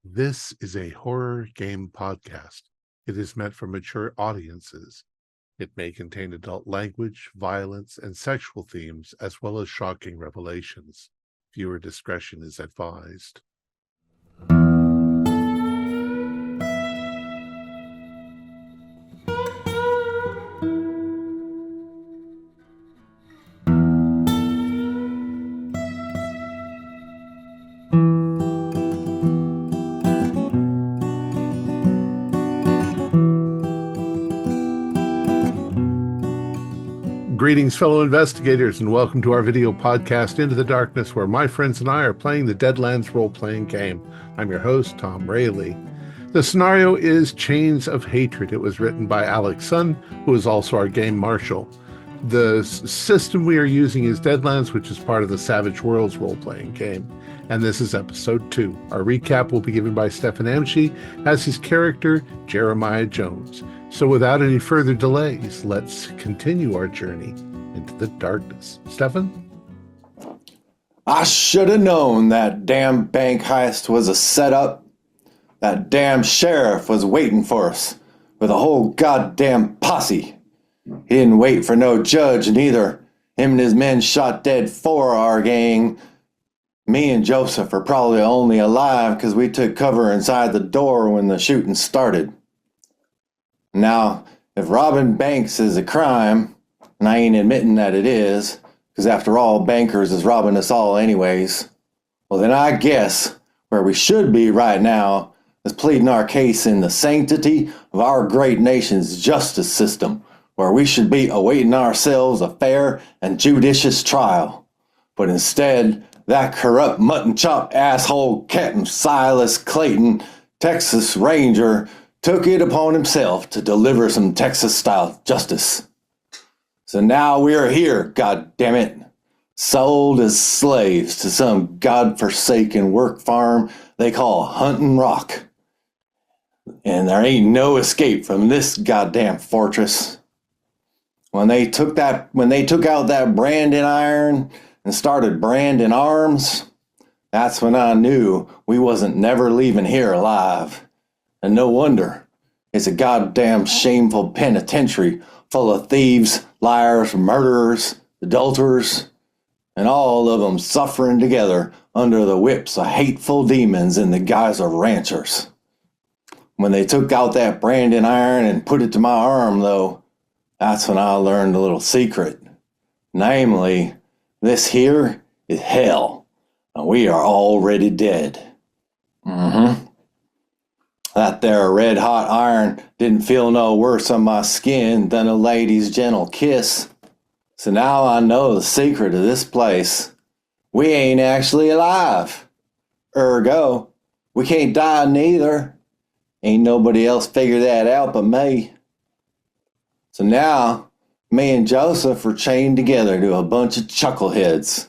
This is a horror game podcast. It is meant for mature audiences. It may contain adult language, violence, and sexual themes, as well as shocking revelations. Viewer discretion is advised. Greetings, fellow investigators, and welcome to our video podcast, Into the Darkness, where my friends and I are playing the Deadlands role-playing game. I'm your host, Thom Raley. The scenario is Chains of Hatred. It was written by Alex Sun, who is also our game marshal. The system we are using is Deadlands, which is part of the Savage Worlds role-playing game. And this is episode 2. Our recap will be given by Stefan Amshi as his character, Jeremiah Jones. So without any further delays, let's continue our journey into the darkness. Stefan? I should have known that damn bank heist was a setup. That damn sheriff was waiting for us with a whole goddamn posse. He didn't wait for no judge neither. Him and his men shot dead 4 of our gang. Me and Joseph are probably only alive because we took cover inside the door when the shooting started. Now, if robbing banks is a crime, and I ain't admitting that it is, because after all, bankers is robbing us all anyways, well then I guess where we should be right now is pleading our case in the sanctity of our great nation's justice system, where we should be awaiting ourselves a fair and judicious trial. But instead, that corrupt mutton chop asshole Captain Silas Clayton, Texas Ranger, took it upon himself to deliver some Texas-style justice. So now we are here, goddammit, sold as slaves to some godforsaken work farm they call Hunting Rock. And there ain't no escape from this goddamn fortress. When they took out that branding iron and started branding arms, that's when I knew we wasn't never leaving here alive. And no wonder. It's a goddamn shameful penitentiary full of thieves, liars, murderers, adulterers, and all of them suffering together under the whips of hateful demons in the guise of ranchers. When they took out that branding iron and put it to my arm, though, that's when I learned a little secret. Namely, this here is hell, and we are already dead. That there red-hot iron didn't feel no worse on my skin than a lady's gentle kiss. So now I know the secret of this place. We ain't actually alive. Ergo, we can't die neither. Ain't nobody else figured that out but me. So now, me and Joseph are chained together to a bunch of chuckleheads.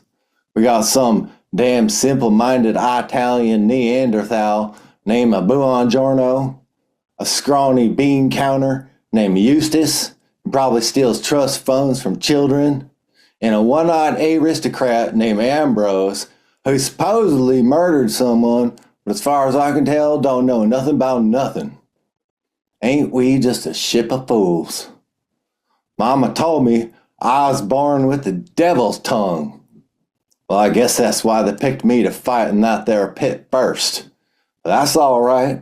We got some damn simple-minded Italian Neanderthal named Buongiorno, a scrawny bean counter named Eustace, who probably steals trust funds from children, and a one-eyed aristocrat named Ambrose, who supposedly murdered someone, but as far as I can tell, don't know nothing about nothing. Ain't we just a ship of fools? Mama told me I was born with the devil's tongue. Well, I guess that's why they picked me to fight in that there pit first. But that's all right.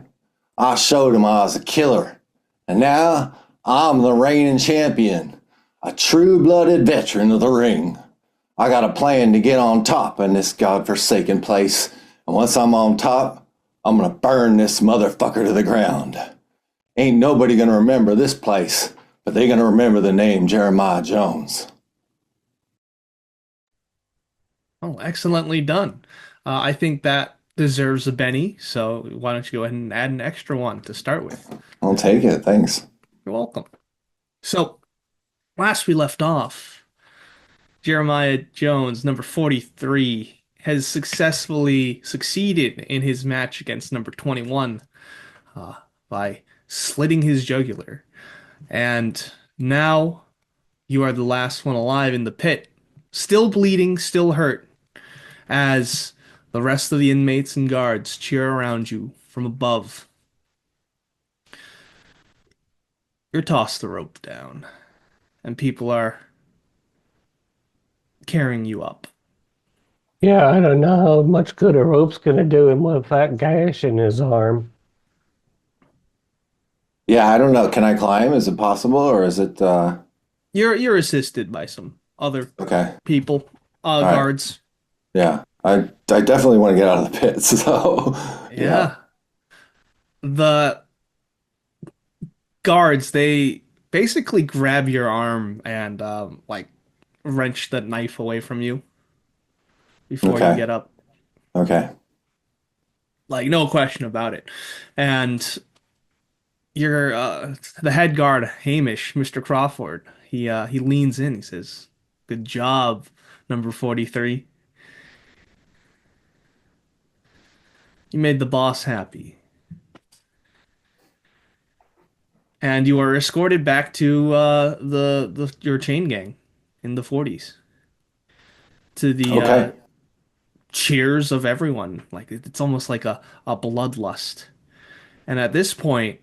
I showed him I was a killer. And now I'm the reigning champion, a true-blooded veteran of the ring. I got a plan to get on top in this godforsaken place. And once I'm on top, I'm going to burn this motherfucker to the ground. Ain't nobody going to remember this place, but they're going to remember the name Jeremiah Jones. Oh, excellently done. I think that deserves a Benny, so why don't you go ahead and add an extra one to start with? I'll take it, thanks. You're welcome. So, last we left off, Jeremiah Jones, number 43, has successfully succeeded in his match against number 21 by slitting his jugular. And now you are the last one alive in the pit, still bleeding, still hurt, as The rest of the inmates and guards cheer around you from above. You're tossed the rope down, and people are carrying you up. Yeah, I don't know how much good a rope's gonna do him with that gash in his arm. Yeah, I don't know. Can I climb? Is it possible, or is it? You're assisted by some other Okay. people, All right. guards. Yeah, I definitely want to get out of the pit. So, yeah. Yeah. The guards, they basically grab your arm and like wrench the knife away from you before you Okay. get up. Okay. Like no question about it. And your the head guard, Hamish, Mr. Crawford, he leans in, he says, "Good job, number 43. You made the boss happy." And you are escorted back to the your chain gang in the 40s to the Okay. cheers of everyone. Like it's almost like a bloodlust. And at this point,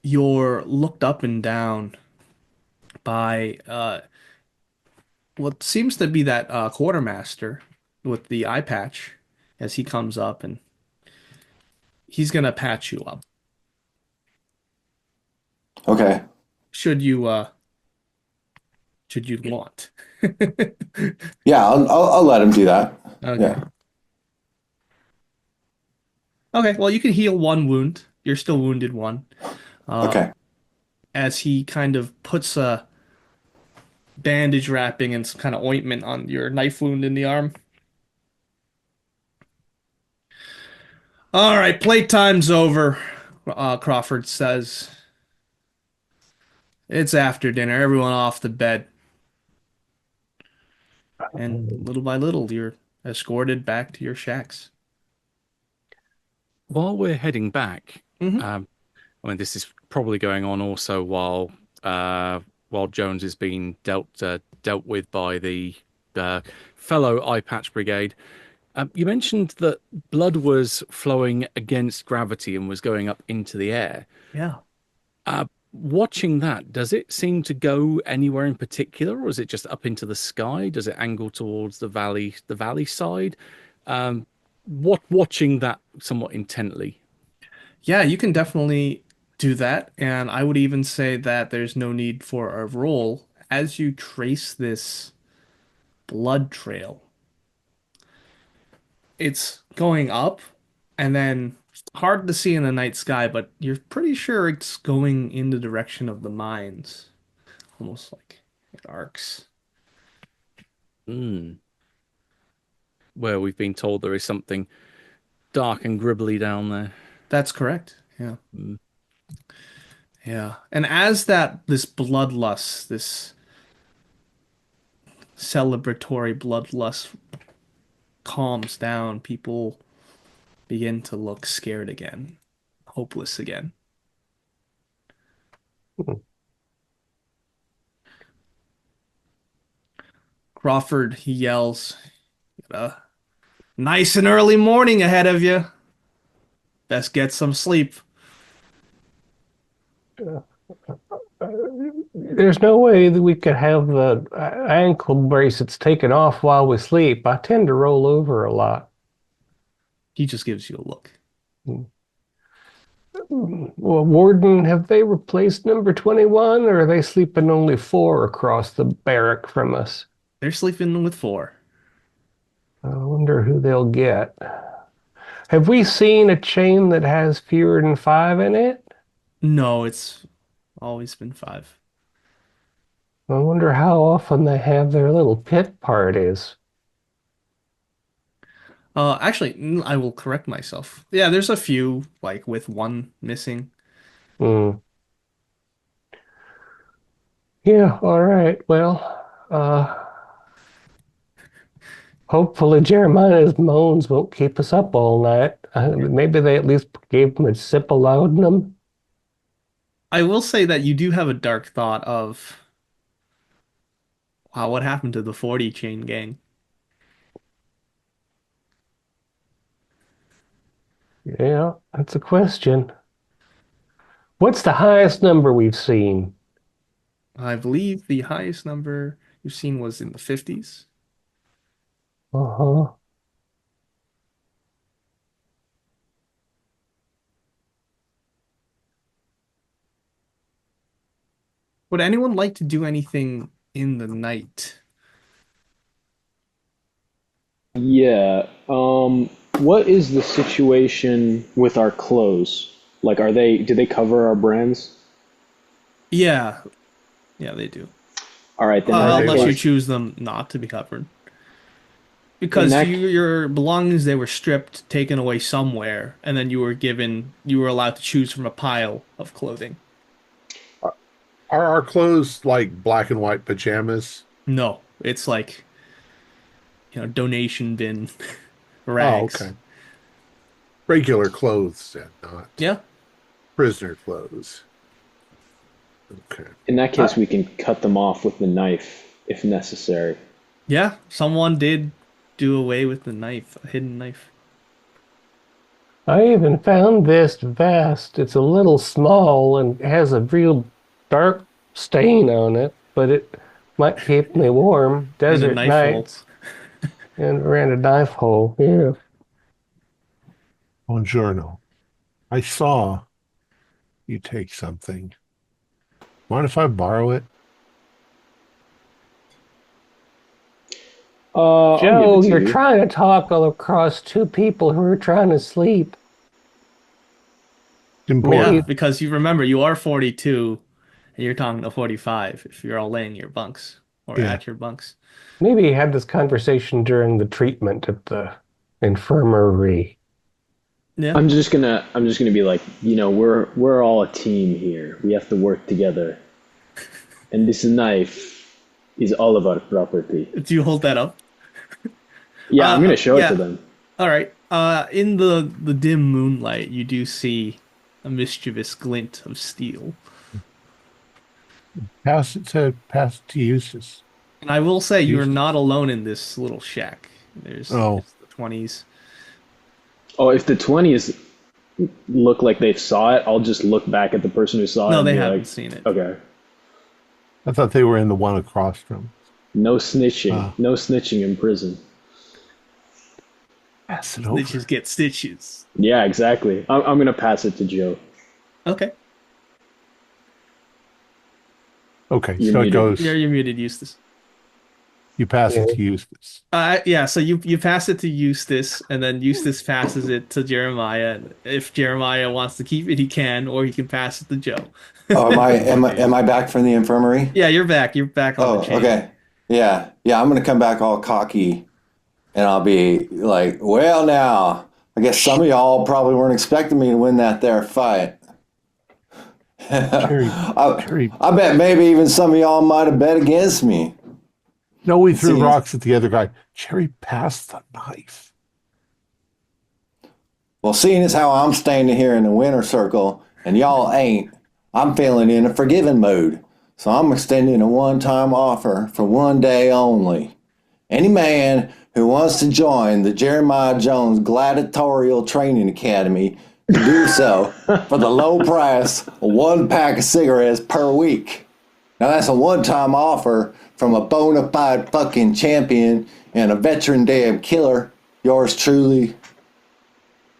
you're looked up and down by what seems to be that quartermaster with the eye patch as he comes up and he's gonna patch you up. Okay. Should you should you want? Yeah, I'll let him do that. Okay. Yeah. Okay, well you can heal one wound. You're still wounded one. Uh, Okay. as he kind of puts a bandage wrapping and some kind of ointment on your knife wound in the arm. All right, playtime's over, Crawford says. It's after dinner. Everyone off to bed. And little by little, you're escorted back to your shacks. While we're heading back, Hmm. um, I mean, this is probably going on also while Jones is being dealt with by the fellow Eye Patch Brigade. You mentioned that blood was flowing against gravity and was going up into the air. Yeah. Watching that, does it seem to go anywhere in particular, or is it just up into the sky? Does it angle towards the valley side? Watching that somewhat intently. Yeah, you can definitely do that. And I would even say that there's no need for a roll as you trace this blood trail. It's going up and then hard to see in the night sky, but you're pretty sure it's going in the direction of the mines, almost like it arcs. Hmm. Where we've been told there is something dark and gribbly down there. That's correct. Yeah. Mm. Yeah. And as that this bloodlust, this celebratory bloodlust calms down, people begin to look scared again, hopeless again. Crawford, he yells, "Got a nice and early morning ahead of you. Best get some sleep." There's no way that we could have the ankle bracelets taken off while we sleep. I tend to roll over a lot. He just gives you a look. Well, Warden, have they replaced number 21, or are they sleeping only four across the barrack from us? They're sleeping with four. I wonder who they'll get. Have we seen a chain that has fewer than five in it? No, it's always been five. I wonder how often they have their little pit parties. Actually, I will correct myself. Yeah, there's a few, like with one missing. Hmm. Yeah, all right. Well, hopefully Jeremiah's moans won't keep us up all night. Maybe they at least gave him a sip of laudanum. I will say that you do have a dark thought of, wow, what happened to the 40 chain gang? Yeah, that's a question. What's the highest number we've seen? I believe the highest number you've seen was in the 50s. Uh-huh. Would anyone like to do anything in the night? Yeah. What is the situation with our clothes? Like, do they cover our brands? Yeah, yeah, they do. All right, then in that Unless you case, choose them not to be covered. in Because that, your belongings, they were stripped, taken away somewhere, and then you were allowed to choose from a pile of clothing. Are our clothes like black and white pajamas? No, it's like, donation bin Oh, rags. okay. Regular clothes, then, not Yeah, prisoner clothes. Okay. in that case, we can cut them off with the knife if necessary. yeah. Someone did do away with the knife, a hidden knife. I even found this vest. It's a little small and has a real dark stain on it, but it might keep me warm. And a Desert knife hole. nights and around a knife hole. Yeah. Buongiorno. I saw you take something. Mind if I borrow it? I'll give Joe, it to you're you. trying to talk all across two people who are trying to sleep. Important. Yeah, because you remember you are 42 and you're talking to 45 if you're all laying in your bunks or Yeah. at your bunks. Maybe you had this conversation during the treatment at the infirmary. Yeah. I'm just gonna be like, we're all a team here. We have to work together. And this knife is all of our property. Do you hold that up? Yeah, I'm gonna show it yeah. to them. All right. In the dim moonlight, you do see a mischievous glint of steel. Pass it to Eustace. And I will say you are not alone in this little shack. There's Oh. the 20s. Oh, if the 20s look like they saw it, I'll just look back at the person who saw it No, and they be haven't like, seen it. okay, I thought they were in the one across from. no snitching. Ah. No snitching in prison. Pass it over. Snitches get stitches. Yeah, exactly. I'm gonna pass it to Joe. Okay. Okay, You're so it muted. goes. You're muted, Eustace. You pass it to Eustace. Yeah, so you pass it to Eustace, and then Eustace passes it to Jeremiah. And if Jeremiah wants to keep it, he can, or he can pass it to Joe. Oh, am I back from the infirmary? Yeah, you're back. You're back on Oh, the chain. okay. Yeah. I'm gonna come back all cocky, and I'll be like, "Well, now, I guess some of y'all probably weren't expecting me to win that there fight. Jerry, I bet maybe even some of y'all might have bet against me." no, we threw See- rocks at the other guy. Jerry passed the knife. Well, seeing as how I'm standing here in the winner circle and y'all ain't, I'm feeling in a forgiving mood. So I'm extending a one-time offer for one day only. Any man who wants to join the Jeremiah Jones Gladiatorial Training Academy can do so for the low price of one pack of cigarettes per week. Now that's a one-time offer from a bona fide fucking champion and a veteran damn killer. Yours truly.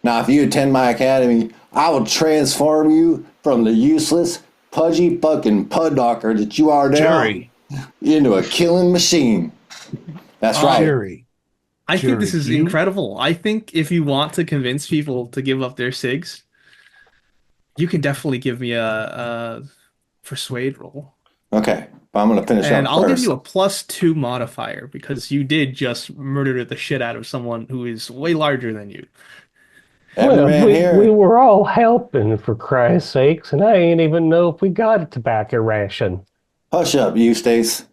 Now, if you attend my academy, I will transform you from the useless, pudgy fucking pud knocker that you are now Jerry. into a killing machine. That's right. Jerry. I think this Jerry, is you- incredible. I think if you want to convince people to give up their cigs, you can definitely give me a persuade roll. Okay, but I'm going to finish And up I'll give first. you a +2 modifier because you did just murder the shit out of someone who is way larger than you. Every Well, man we here. were all helping, for Christ's sakes, and I ain't even know if we got a tobacco ration. Hush up, Eustace.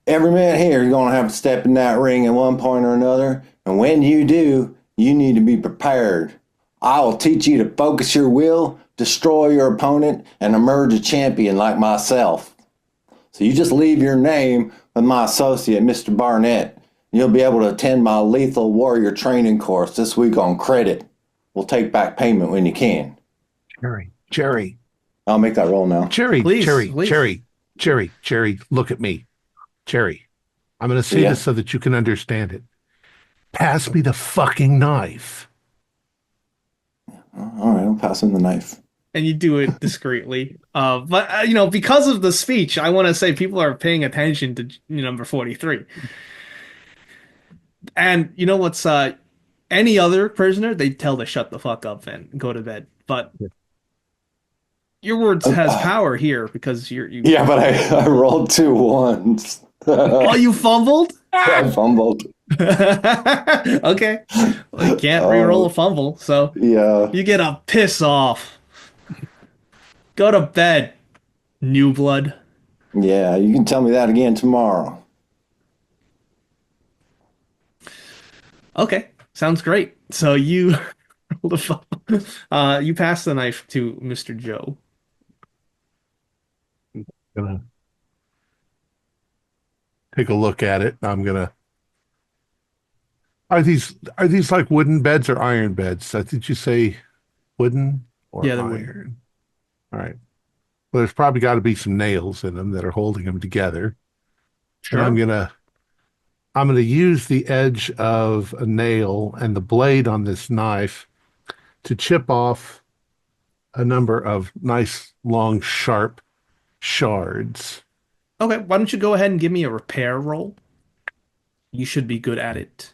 Every man here is going to have to step in that ring at one point or another. And when you do, you need to be prepared. I will teach you to focus your will, destroy your opponent, and emerge a champion like myself. So you just leave your name with my associate, Mr. Barnett. You'll be able to attend my lethal warrior training course this week on credit. We'll take back payment when you can. Jerry, I'll make that roll now. Jerry, look at me. Jerry, I'm going to say Yeah. this so that you can understand it. Pass me the fucking knife. All right, I'll pass him the knife. And you do it discreetly. But because of the speech, I want to say people are paying attention to number 43. And you know what's any other prisoner, they'd tell to shut the fuck up and go to bed. But your words has power here because you. Yeah, but I rolled 2 ones. Oh, you fumbled? I fumbled. Okay. Well, you can't re-roll a fumble, so Yeah. you get a piss off. Go to bed, new blood. Yeah, you can tell me that again tomorrow. Okay, sounds great. So you rolled a fumble. You pass the knife to Mr. Joe. Gonna take a look at it. I'm gonna. Are these like wooden beds or iron beds? Did you say wooden or Yeah, they're iron? wooden. All right. Well, there's probably got to be some nails in them that are holding them together. Sure. And I'm gonna use the edge of a nail and the blade on this knife to chip off a number of nice, long, sharp shards. Okay, why don't you go ahead and give me a repair roll? You should be good at it.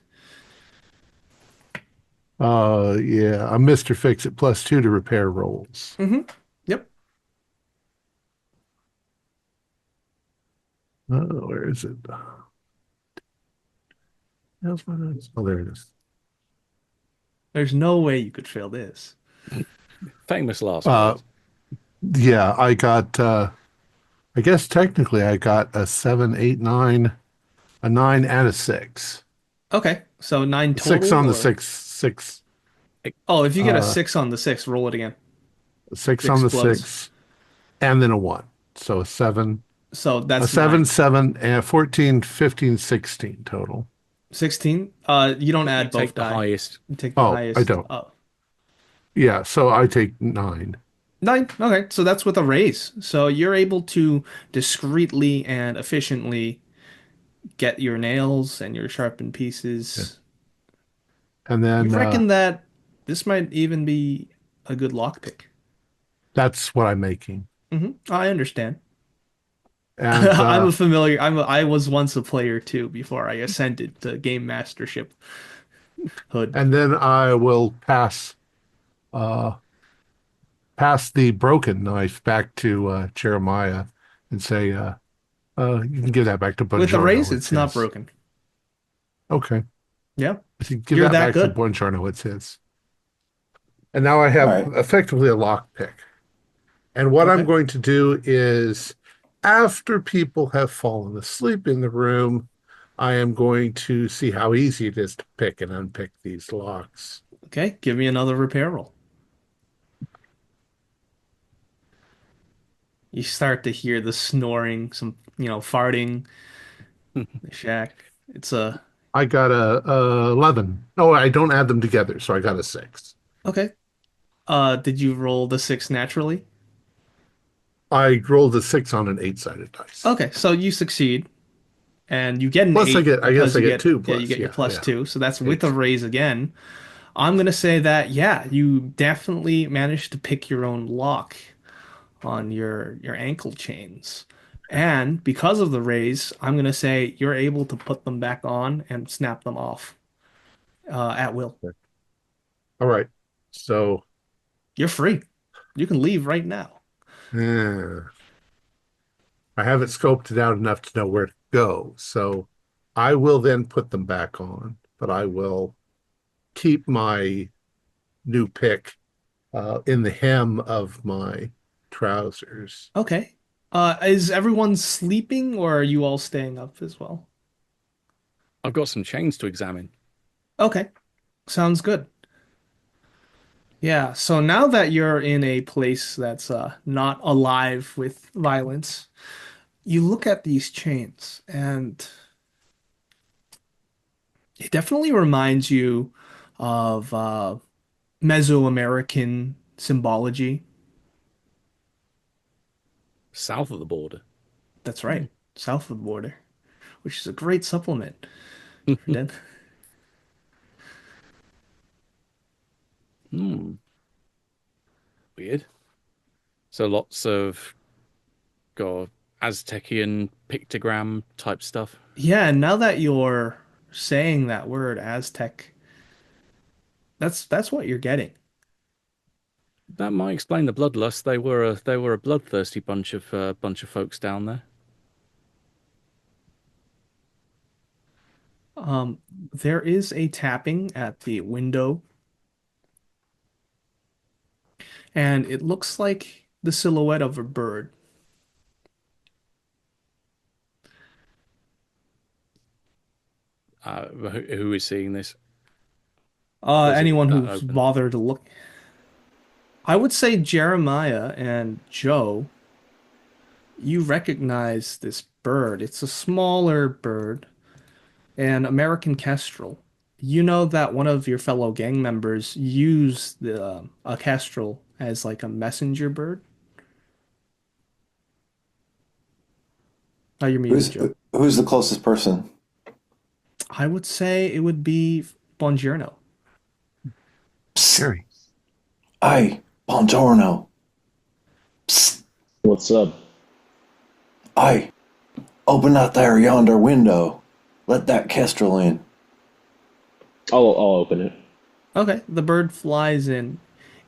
Yeah, I'm Mr. Fix-It +2 to repair rolls. Mm-hmm. Yep. Oh, where is it? Oh, there it is. There's no way you could fail this. Famous last Uh, words. Yeah, I got, I guess technically I got a 7, 8, 9, a 9, and a 6. Okay, so 9 total. 6 on the or- 6. Oh, if you get a uh, 6 on the 6, roll it again. 6 Six on the plus. 6, and then a 1. So a 7, So a that's 7, 9. 7, and 14, 15, 16 total. 16. You don't add both Take the die. highest. You take the Oh, highest. I don't. Yeah, so I take 9. 9. Okay, so that's with a raise. So you're able to discreetly and efficiently get your nails and your sharpened pieces. And then You reckon that this might even be a good lockpick? that's what I'm making. I understand. And I'm a familiar. I was once a player too before I ascended to game mastership hood. and then I will pass the broken knife back to Jeremiah and say, you can give that back to Buongiorno. With the raise, It's it's not his. broken. Okay. Yeah. I think give You're that that back good. to Buongiorno. It's his. And now I have All right. effectively a lockpick. And what I'm Okay. going to do is, after people have fallen asleep in the room, I am going to see how easy it is to pick and unpick these locks. Okay. Give me another repair roll. You start to hear the snoring, some farting. The shack. It's a I got a 11. Oh, I don't add them together, so I got a 6. okay. Did you roll the 6 naturally? I rolled a 6 on an 8-sided dice. Okay, so you succeed, and you get an Plus 8 I guess because I you get 2 Yeah, plus. you get your Yeah, plus yeah. 2, so that's with 8. a raise again. I'm gonna say that you definitely managed to pick your own lock on your ankle chains, and because of the raise, I'm gonna say you're able to put them back on and snap them off at will. All right. So, You're free. You can leave right now. I haven't scoped it out enough to know where to go. So I will then put them back on, but I will keep my new pick in the hem of my trousers. Okay. Is everyone sleeping, or are you all staying up as well? I've got some chains to examine. Okay. Sounds good. Yeah, so now that you're in a place that's not alive with violence, you look at these chains, and it definitely reminds you of Mesoamerican symbology. South of the border. That's right, south of the border, which is a great supplement for Dead. Hmm. Weird. So lots of got Aztecian pictogram type stuff. Yeah, and now that you're saying that word, Aztec, that's what you're getting. That might explain the bloodlust. They were a bloodthirsty bunch of folks down there. There is a tapping at the window, and it looks like the silhouette of a bird. Who is seeing this? Is it Anyone who's open? bothered to look. I would say Jeremiah and Joe, you recognize this bird. It's a smaller bird, an American kestrel. You know that one of your fellow gang members used a kestrel as like a messenger bird. Oh, you're muted, Who's Joe. who's the closest person? I would say it would be Bongiorno. Scary. Aye, buongiorno. Psst. What's up? Aye, open that there yonder window. Let that kestrel in. I'll open it. Okay, the bird flies in.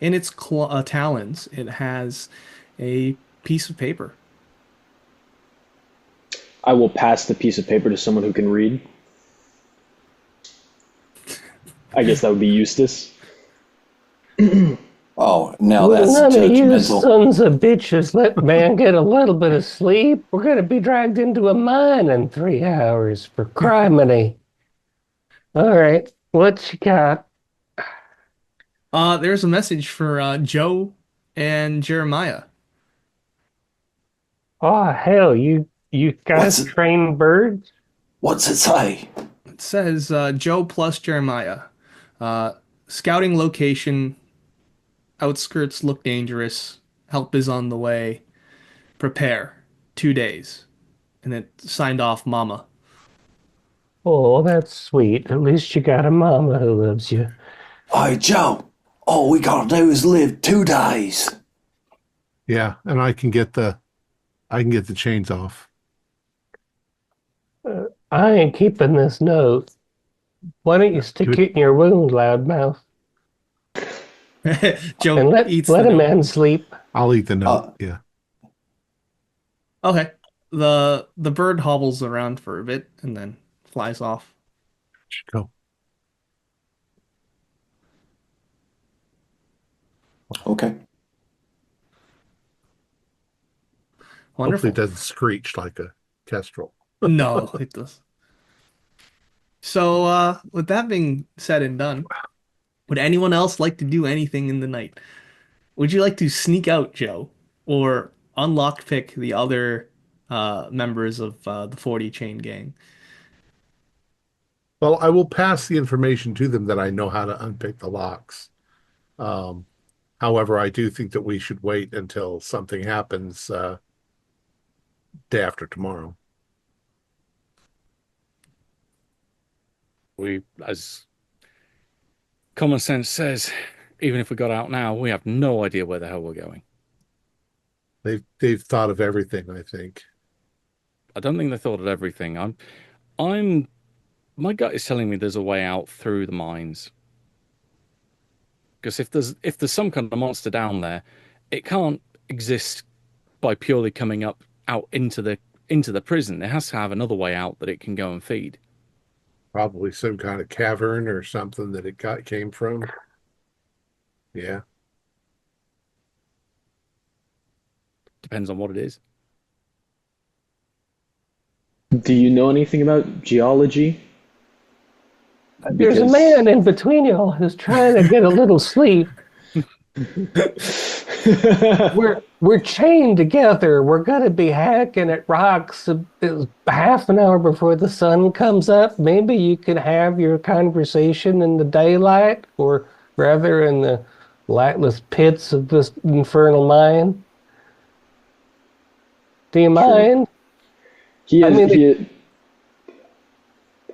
In its talons, it has a piece of paper. I will pass the piece of paper to someone who can read. I guess that would be Eustace. Oh, now that's None of you judgmental. sons of bitches let man get a little bit of sleep. We're going to be dragged into a mine in 3 hours for criminy. All right, what you got? There's a message for Joe and Jeremiah. Oh, hell, you guys What's it? train birds? What's it say? It says Joe plus Jeremiah. Scouting location. Outskirts look dangerous. Help is on the way. Prepare. 2 days. And it signed off Mama. Oh, that's sweet. At least you got a mama who loves you. Aye, Joe. All we gotta do is live 2 days. Yeah, and I can get the chains off. I ain't keeping this note. Why don't you stick Good. it in your wound, loudmouth, Joe and let eats a the note. man sleep? I'll eat the note. Yeah. Okay. The bird hobbles around for a bit and then flies off. Go. Okay. Wonderful. Hopefully it doesn't screech like a kestrel. No, it does. So, with that being said and done, would anyone else like to do anything in the night? Would you like to sneak out, Joe, or unlock pick the other members of the 40 chain gang? Well, I will pass the information to them that I know how to unpick the locks. However, I do think that we should wait until something happens day after tomorrow. As common sense says, even if we got out now, we have no idea where the hell we're going. They've thought of everything, I think. I don't think they thought of everything. My gut is telling me there's a way out through the mines. Because if there's some kind of monster down there, it can't exist by purely coming up out into the prison. It has to have another way out that it can go and feed. Probably some kind of cavern or something that it came from. Yeah. Depends on what it is. Do you know anything about geology? There's a man in between y'all who's trying to get a little sleep. We're chained together. We're gonna be hacking at rocks half an hour before the sun comes up. Maybe you could have your conversation in the daylight, or rather in the lightless pits of this infernal mine? Do you True. mind? He I is. mean,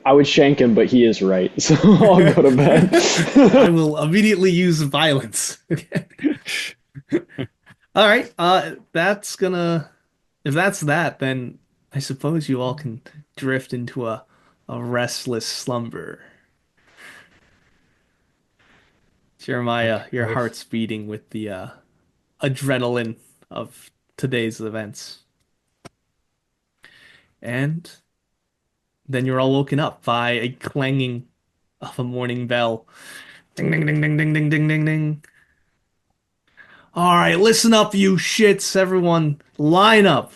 I would shank him, but he is right. So I'll go to I bed. will immediately use violence. All right. That's gonna. If that's that, then I suppose you all can drift into a restless slumber. Jeremiah, your Nice. heart's beating with the adrenaline of today's events. And then you're all woken up by a clanging of a morning bell. Ding, ding, ding, ding, ding, ding, ding, ding, ding. All right, listen up, you shits. Everyone, line up.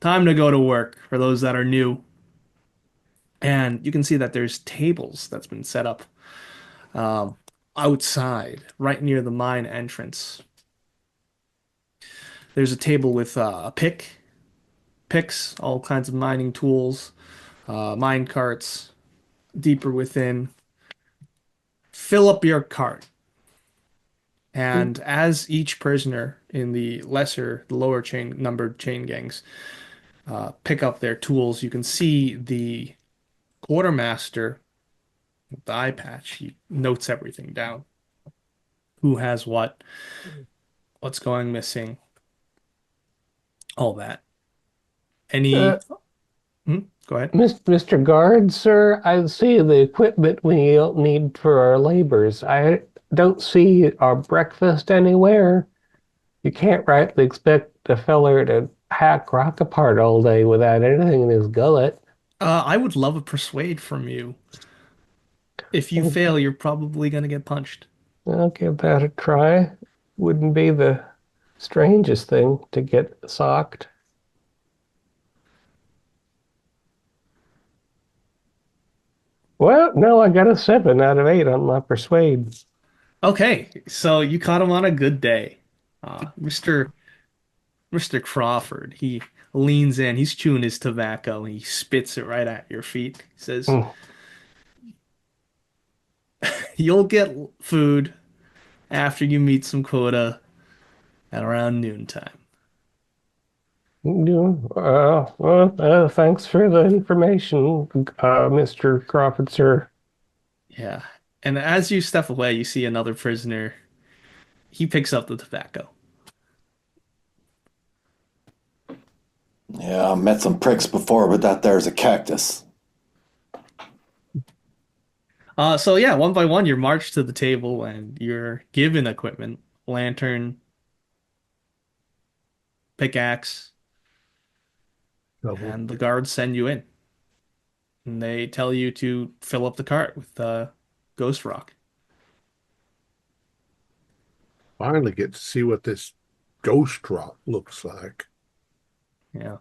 Time to go to work for those that are new. And you can see that there's tables that's been set up um, outside, right near the mine entrance. There's a table with a picks, all kinds of mining tools, mine carts, deeper within. Fill up your cart. And as each prisoner in the lower chain numbered chain gangs pick up their tools, you can see the quartermaster with the eye patch. He notes everything down. Who has what's going missing, all that. uh, Any, go ahead. Mr. Guard, sir, I see the equipment we need for our labors. I don't see our breakfast anywhere. You can't rightly expect a feller to hack rock apart all day without anything in his gullet. I would love a persuade from you. If you fail, you're probably gonna get punched. I'll give that a try. Wouldn't be the strangest thing to get socked. Well, no, I got a 7 out of 8 on my persuade. Okay, so you caught him on a good day. Mr. Crawford, he leans in, he's chewing his tobacco, and he spits it right at your feet. He says, Mm. "You'll get food after you meet some quota at around noontime." Thanks for the information, Mr. Crawford, sir. Yeah. And as you step away, you see another prisoner. He picks up the tobacco. Yeah, I met some pricks before, but that there's a cactus. So yeah, one by one, you're marched to the table and you're given equipment, lantern, pickaxe, Double. and the guards send you in. And they tell you to fill up the cart with ghost rock. Finally get to see what this ghost rock looks like. Yeah.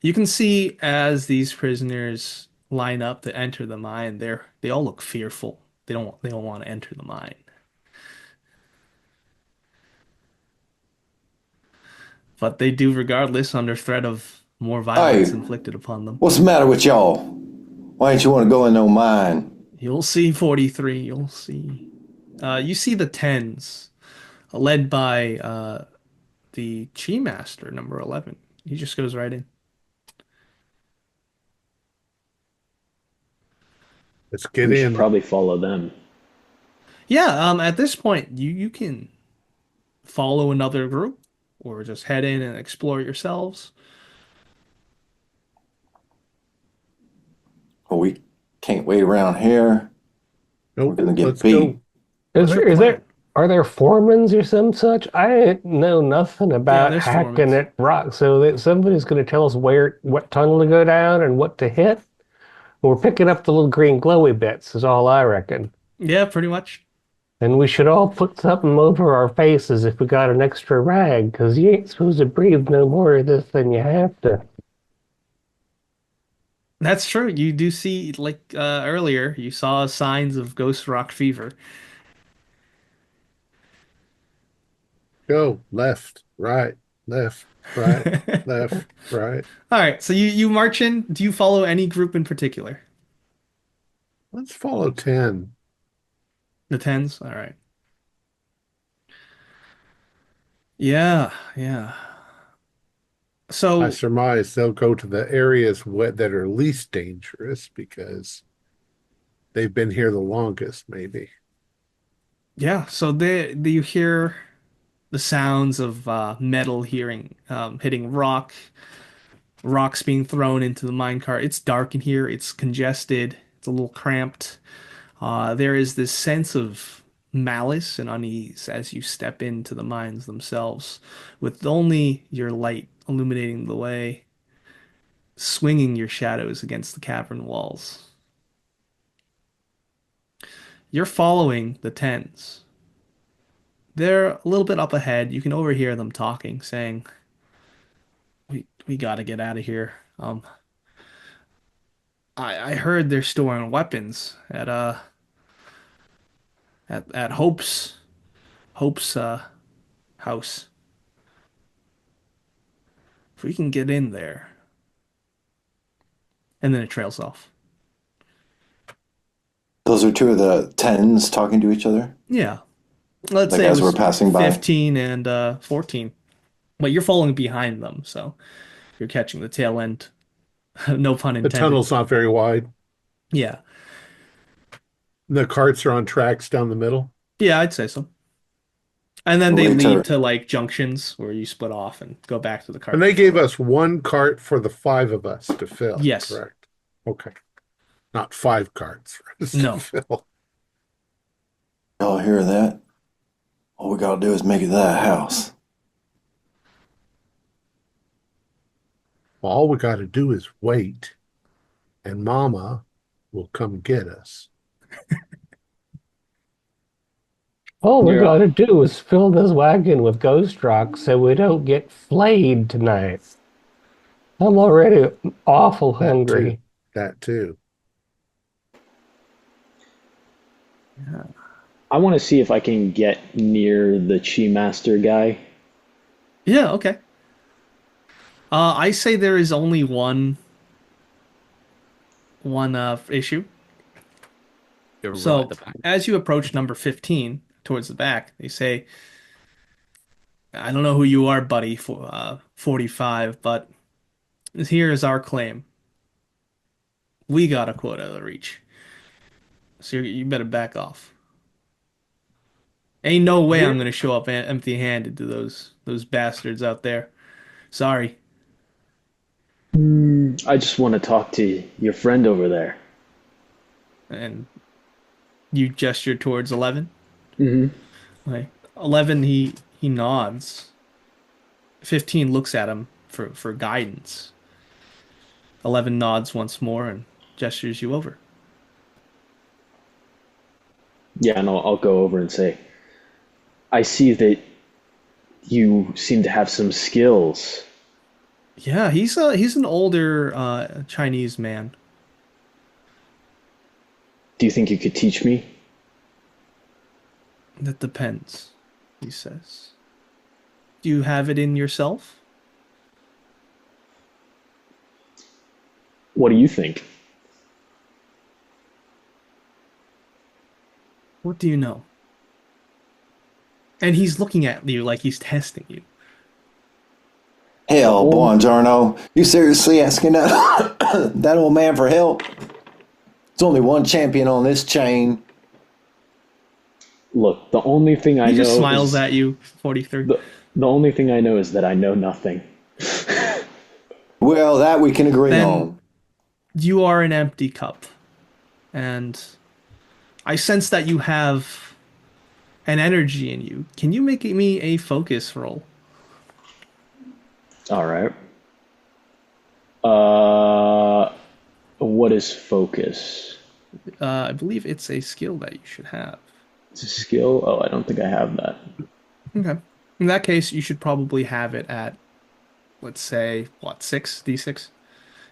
You can see as these prisoners line up to enter the mine, they all look fearful. They don't want to enter the mine. But they do regardless under threat of more violence Hey, inflicted upon them. what's the matter with y'all? Why ain't you want to go in no mine? You'll see 43, you'll see. You see the tens, led by the Chi Master, number 11. He just goes right in. Let's get We should in. probably follow them. Yeah, at this point, you can follow another group or just head in and explore yourselves. Well, we can't wait around here. We're Nope, gonna get let's beat. go. What's your plan? Are there foremans or some such? I know nothing Yeah, about there's hacking foremans. at rock, so that somebody's going to tell us what tunnel to go down and what to hit. We're picking up the little green glowy bits, is all I reckon. Yeah, pretty much. And we should all put something over our faces if we got an extra rag, because you ain't supposed to breathe no more of this than you have to. That's true. You do see, like earlier, you saw signs of ghost rock fever. Go left, right, left, right, left, right. All right, so you march in. Do you follow any group in particular? Let's follow 10. The tens? All right. Yeah, yeah. I So, surmise they'll go to the areas that are least dangerous because they've been here the longest, maybe. yeah, so you hear the sounds of metal hitting rocks being thrown into the minecart. It's dark in here, it's congested, it's a little cramped. There is this sense of malice and unease as you step into the mines themselves, with only your light illuminating the way, swinging your shadows against the cavern walls. You're following the tens. They're a little bit up ahead. You can overhear them talking, saying, "We gotta get out of here. I heard they're storing weapons at Hope's house. If we can get in there." And then it trails off. Those are two of the tens talking to each other. Yeah. Let's Like say it as we're was passing by. 15 and 14. But you're following behind them, so you're catching the tail end. No pun The intended. tunnel's not very wide. Yeah. The carts are on tracks down the middle. Yeah, I'd say so. And then The they way lead to- to like junctions where you split off and go back to the car. And they gave us one cart for the 5 of us to fill. Yes. Correct. Okay. Not 5 carts for us No. to fill. Y'all hear that? All we gotta do is make it to that house. Well, all we got to do is wait, and Mama will come get us. All we Yeah. gotta do is fill this wagon with ghost rocks so we don't get flayed tonight. I'm already awful hungry. That too. I want to see if I can get near the Chi Master guy. Yeah, okay. I say there is only one issue. You're right So at the back. as you approach number 15 towards the back, they say, "I don't know who you are, buddy, for 45, but here is our claim. We got a quota to reach. So you better back off. Ain't no way I'm gonna show up empty-handed to those bastards out there. Sorry." I just want to talk to your friend over there. And you gesture towards 11. Mm-hmm. Like 11, he nods. 15 looks at him for guidance. 11 nods once more and gestures you over. Yeah, and I'll go over and say, I see that you seem to have some skills. Yeah, he's an older Chinese man. Do you think you could teach me? That depends, he says. Do you have it in yourself? What do you think? What do you know? And he's looking at you like he's testing you. Hell, buongiorno. You seriously asking that, that old man for help? There's only one champion on this chain. Look, the only thing I know He just smiles is, at you, 43. the only thing I know is that I know nothing. Well, that we can agree Then- on. You are an empty cup. And I sense that you have an energy in you. Can you make me a focus roll? All right. What is focus? I believe it's a skill that you should have. It's a skill? Oh, I don't think I have that. Okay. In that case, you should probably have it at, let's say, what, 6? D6?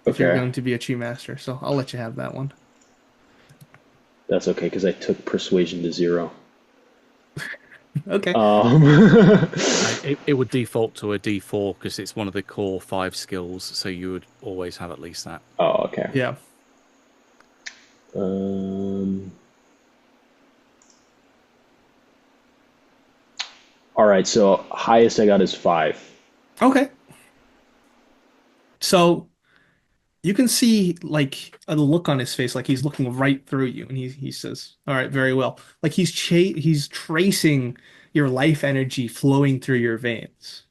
If you're Okay. going to be a Chi Master. So I'll let you have that one. That's okay, because I took persuasion to 0. Okay. It would default to a D4 because it's one of the core 5 skills, so you would always have at least that. Oh, okay. Yeah. All right, so highest I got is 5. Okay. So you can see like a look on his face, like he's looking right through you, and he says, "All right, very well." Like he's tracing your life energy flowing through your veins.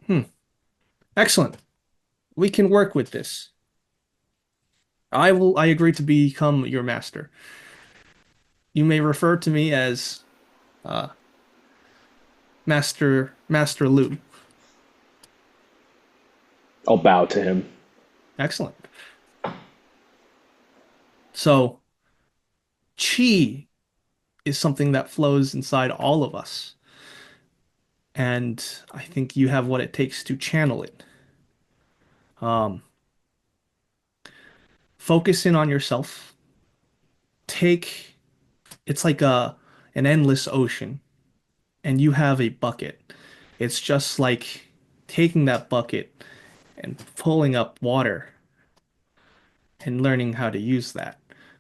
Hmm. Excellent. We can work with this. I agree to become your master. You may refer to me as uh Master Lu. I'll bow to him. Excellent. So, chi is something that flows inside all of us, and I think you have what it takes to channel it. Um, focus in on yourself. Take it's like an endless ocean, and you have a bucket. It's just like taking that bucket and pulling up water and learning how to use that.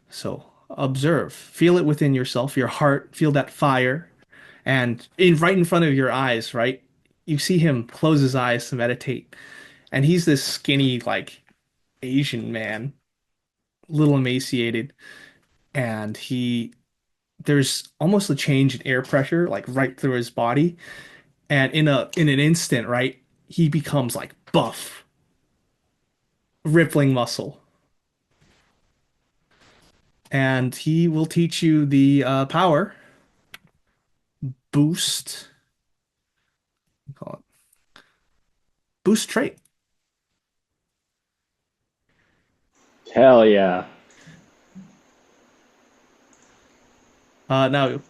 So observe, feel it within yourself, your heart, feel that fire, and in right in front of your eyes, right? You see him close his eyes to meditate, and he's this skinny, like Asian man, little emaciated, and there's almost a change in air pressure, like right through his body, and in an instant, right, he becomes like buff, rippling muscle, and he will teach you the power boost. Call it boost trait. Hell yeah. Now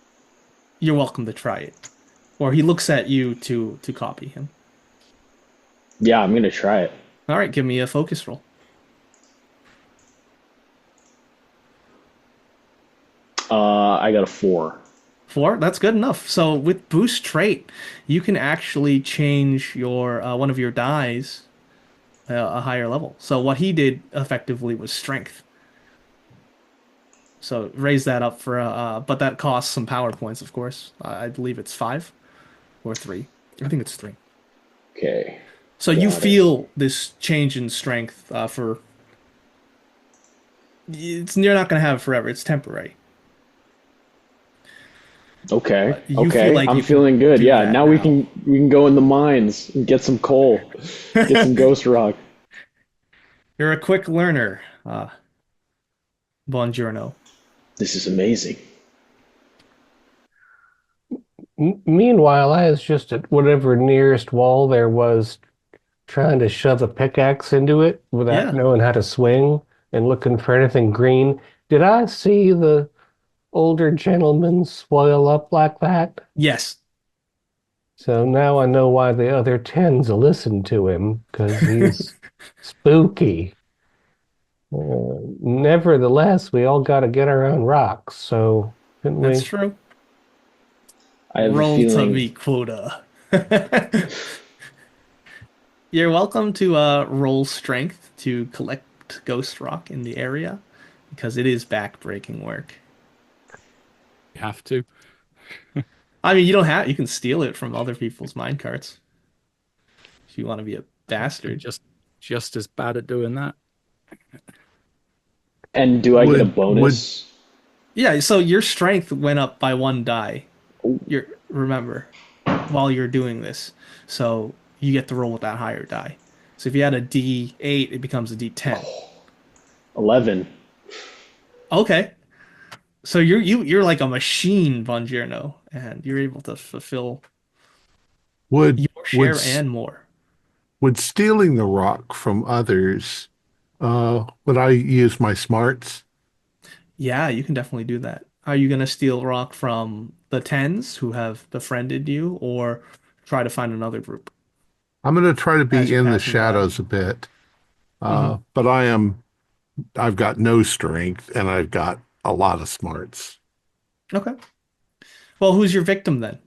you're welcome to try it. Or he looks at you to copy him. Yeah, I'm gonna try it. All right, give me a focus roll. I got a 4. 4, that's good enough. So with boost trait, you can actually change your one of your dies a higher level. So what he did effectively was strength. So raise that up for but that costs some power points, of course. I believe it's 5 or 3. I think it's 3. Okay. So you Got it. feel this change in strength for you're not going to have it forever. It's temporary. Okay. You Okay. feel like I'm you can feeling good. do Yeah. that Now we can go in the mines and get some coal, get some ghost rock. You're a quick learner, Buongiorno. This is amazing. Meanwhile, I was just at whatever nearest wall there was, trying to shove a pickaxe into it without Yeah. knowing how to swing and looking for anything green. Did I see the older gentleman swell up like that? Yes. So now I know why the other tens listen to him, because he's spooky. Nevertheless, we all got to get our own rocks, so couldn't That's we? true. I have a Roll to feeling. meet quota. You're welcome to roll strength to collect ghost rock in the area because it is back-breaking work. You have to. I mean, you don't have you can steal it from other people's minecarts if you want to be a bastard. Just as bad at doing that. And do I get a Would bonus? Yeah, so your strength went up by 1 die. Remember while you're doing this. So you get to roll with that higher die. So if you had a D8, it becomes a D10. 11. Okay. So you're like a machine, Buongiorno, and you're able to fulfill would your would share s- and more. would stealing the rock from others, would I use my smarts? Yeah, you can definitely do that. Are you gonna steal rock from the tens who have befriended you, or try to find another group I'm going to try to as be you're in the passing by? shadows a bit, Hmm. but I've got no strength and I've got a lot of smarts. Okay. Well, who's your victim then?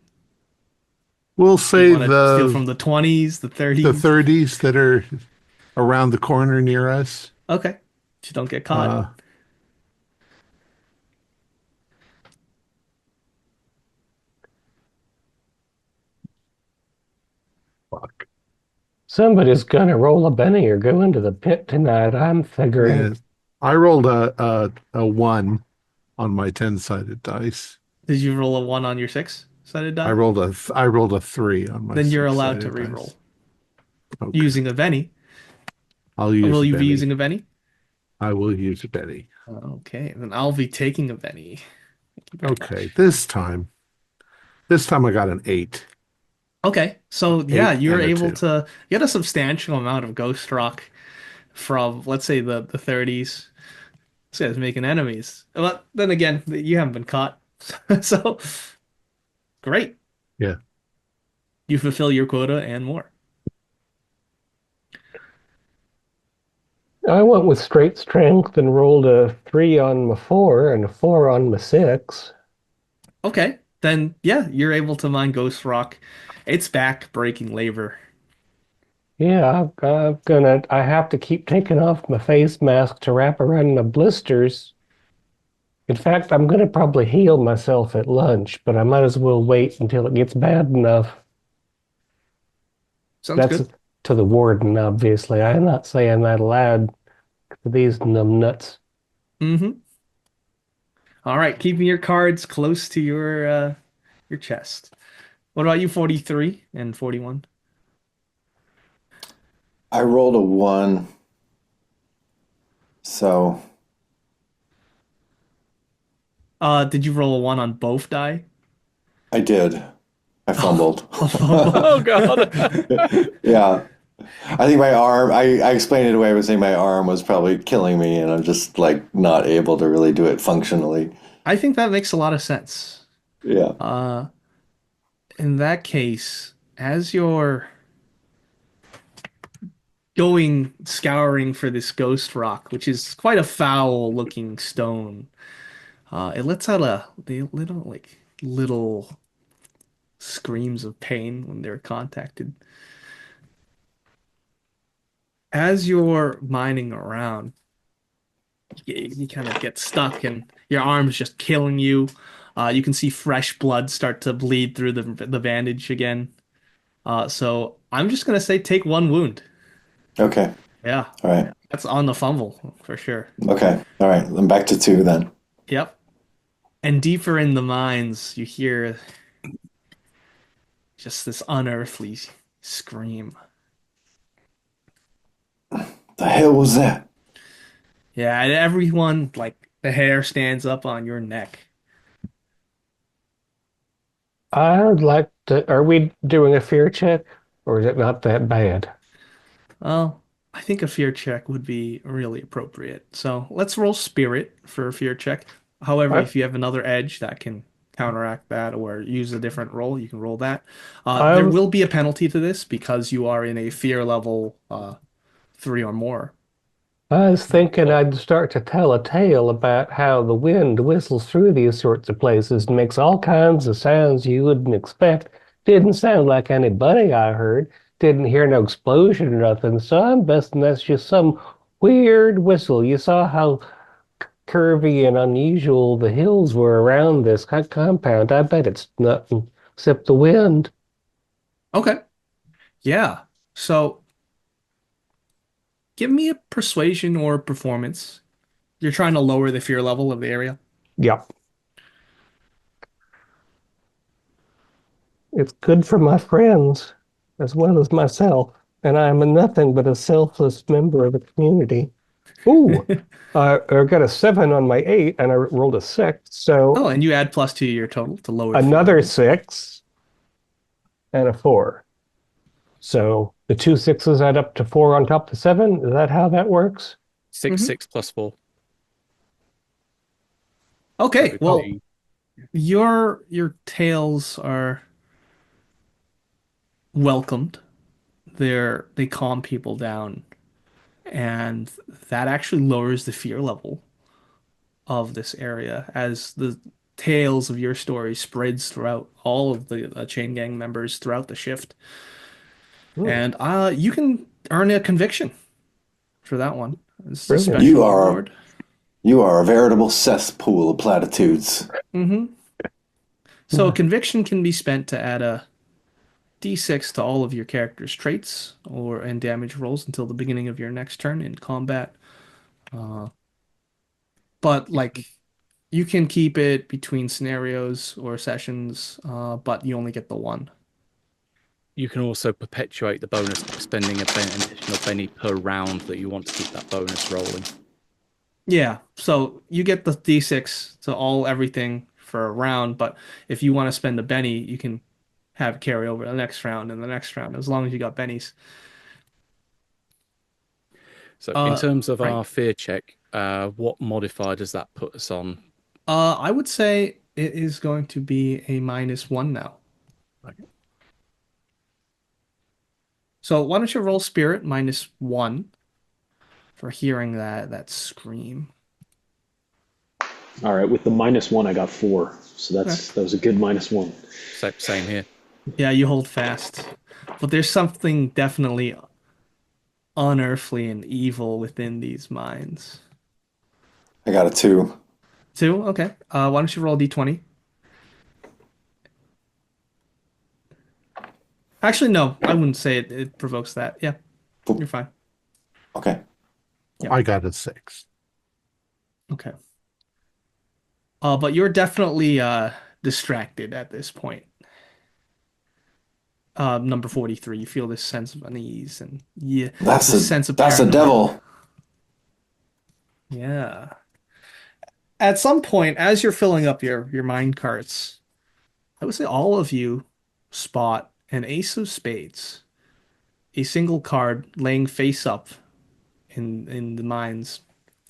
We'll You say want to steal from the 20s, the the 30s? 30s that are around the corner near us. Okay. You don't get caught. Uh, Somebody's gonna roll a Benny or go into the pit tonight, I'm figuring. And I rolled a 1 on my 10-sided dice. Did you roll a 1 on your 6-sided die? I rolled a 3 on my Then you're allowed to 6-sided reroll. dice. Okay. Using a Benny. I'll use Will a you be Benny. using a Benny? I will use a Benny. Okay, then I'll be taking a Benny. Thank you very Okay, much. this time I got an 8. Okay, so yeah, 8 you're and a able 2. to get a substantial amount of ghost rock from, let's say, the 30s. This guy's making enemies. But then again, you haven't been caught. So, great. Yeah. You fulfill your quota and more. I went with straight strength and rolled a 3 on my 4 and a 4 on my 6. Okay, then yeah, you're able to mine ghost rock. It's back breaking labor. Yeah, I have to keep taking off my face mask to wrap around my blisters. In fact, I'm gonna probably heal myself at lunch, but I might as well wait until it gets bad enough. Sounds That's good. to the warden, obviously. I'm not saying that aloud to these numbnuts. Mm-hmm. All right, keeping your cards close to your chest. What about you, 43 and 41? I rolled a 1. So Did you roll a 1 on both die? I did. I fumbled. Oh God! Yeah. I think my arm, I explained it away by saying my arm was probably killing me and I'm just like not able to really do it functionally. I think that makes a lot of sense. Yeah. In that case, as you're going scouring for this ghost rock, which is quite a foul looking stone, it lets out little screams of pain when they're contacted. As you're mining around, you kind of get stuck and your arm's just killing you. You can see fresh blood start to bleed through the bandage again. So I'm just gonna say take 1 wound. Okay. Yeah, All right. that's on the fumble for sure. Okay. All right. I'm back to 2 then. Yep. And deeper in the mines, you hear just this unearthly scream. The hell was that? Yeah, and everyone, like, the hair stands up on your neck. I would like to. Are we doing a fear check, or is it not that bad? Well, I think a fear check would be really appropriate. So let's roll spirit for a fear check. However, I, if you have another edge that can counteract that or use a different roll, you can roll that. I There was will be a penalty to this because you are in a fear level 3 or more. I was thinking I'd start to tell a tale about how the wind whistles through these sorts of places and makes all kinds of sounds you wouldn't expect. Didn't sound like anybody I heard. Didn't hear no explosion or nothing, so I'm guessing that's just some weird whistle. You saw how curvy and unusual the hills were around this compound. I bet it's nothing except the wind. Okay. Yeah. So give me a persuasion or performance. You're trying to lower the fear level of the area. Yep. It's good for my friends as well as myself, and I'm a nothing but a selfless member of the community. Ooh, I got a 7 on my 8, and I rolled a 6, Oh, so and you add +2 to your total to lower the fear another level. 6 and a 4. So the 2 6s add up to 4 on top of 7. Is that how that works? 6 plus 4. Okay, So well, the- your tales are welcomed. They calm people down, and that actually lowers the fear level of this area as the tales of your story spreads throughout all of the chain gang members throughout the shift. Hmm, And you can earn a conviction for that one. It's a brilliant. special You are reward. you are a veritable cesspool of platitudes. Mm-hmm. So a conviction can be spent to add a d6 to all of your character's traits and damage rolls until the beginning of your next turn in combat. But like you can keep it between scenarios or sessions, but you only get the one. You can also perpetuate the bonus by spending an additional penny per round that you want to keep that bonus rolling. Yeah, so you get the d6 to everything for a round, but if you want to spend a penny, you can have it carry over the next round and the next round, as long as you got pennies. So in terms of right. our fear check, what modifier does that put us on? I would say it is going to be a -1 now. Okay. So why don't you roll spirit -1 for hearing that scream. All right, with the -1, I got 4. So that was a good -1. Same here. Yeah, you hold fast. But there's something definitely unearthly and evil within these mines. I got a 2. 2? Okay. Why don't you roll a d20? Actually, no. I wouldn't say it provokes that. Yeah. You're fine. Okay. I got a 6. Okay. But you're definitely distracted at this point. Number 43, you feel this sense of unease and That's this sense of a paranoia. devil. Yeah. At some point, as you're filling up your mine carts, I would say all of you spot an ace of spades, a single card laying face up in the mines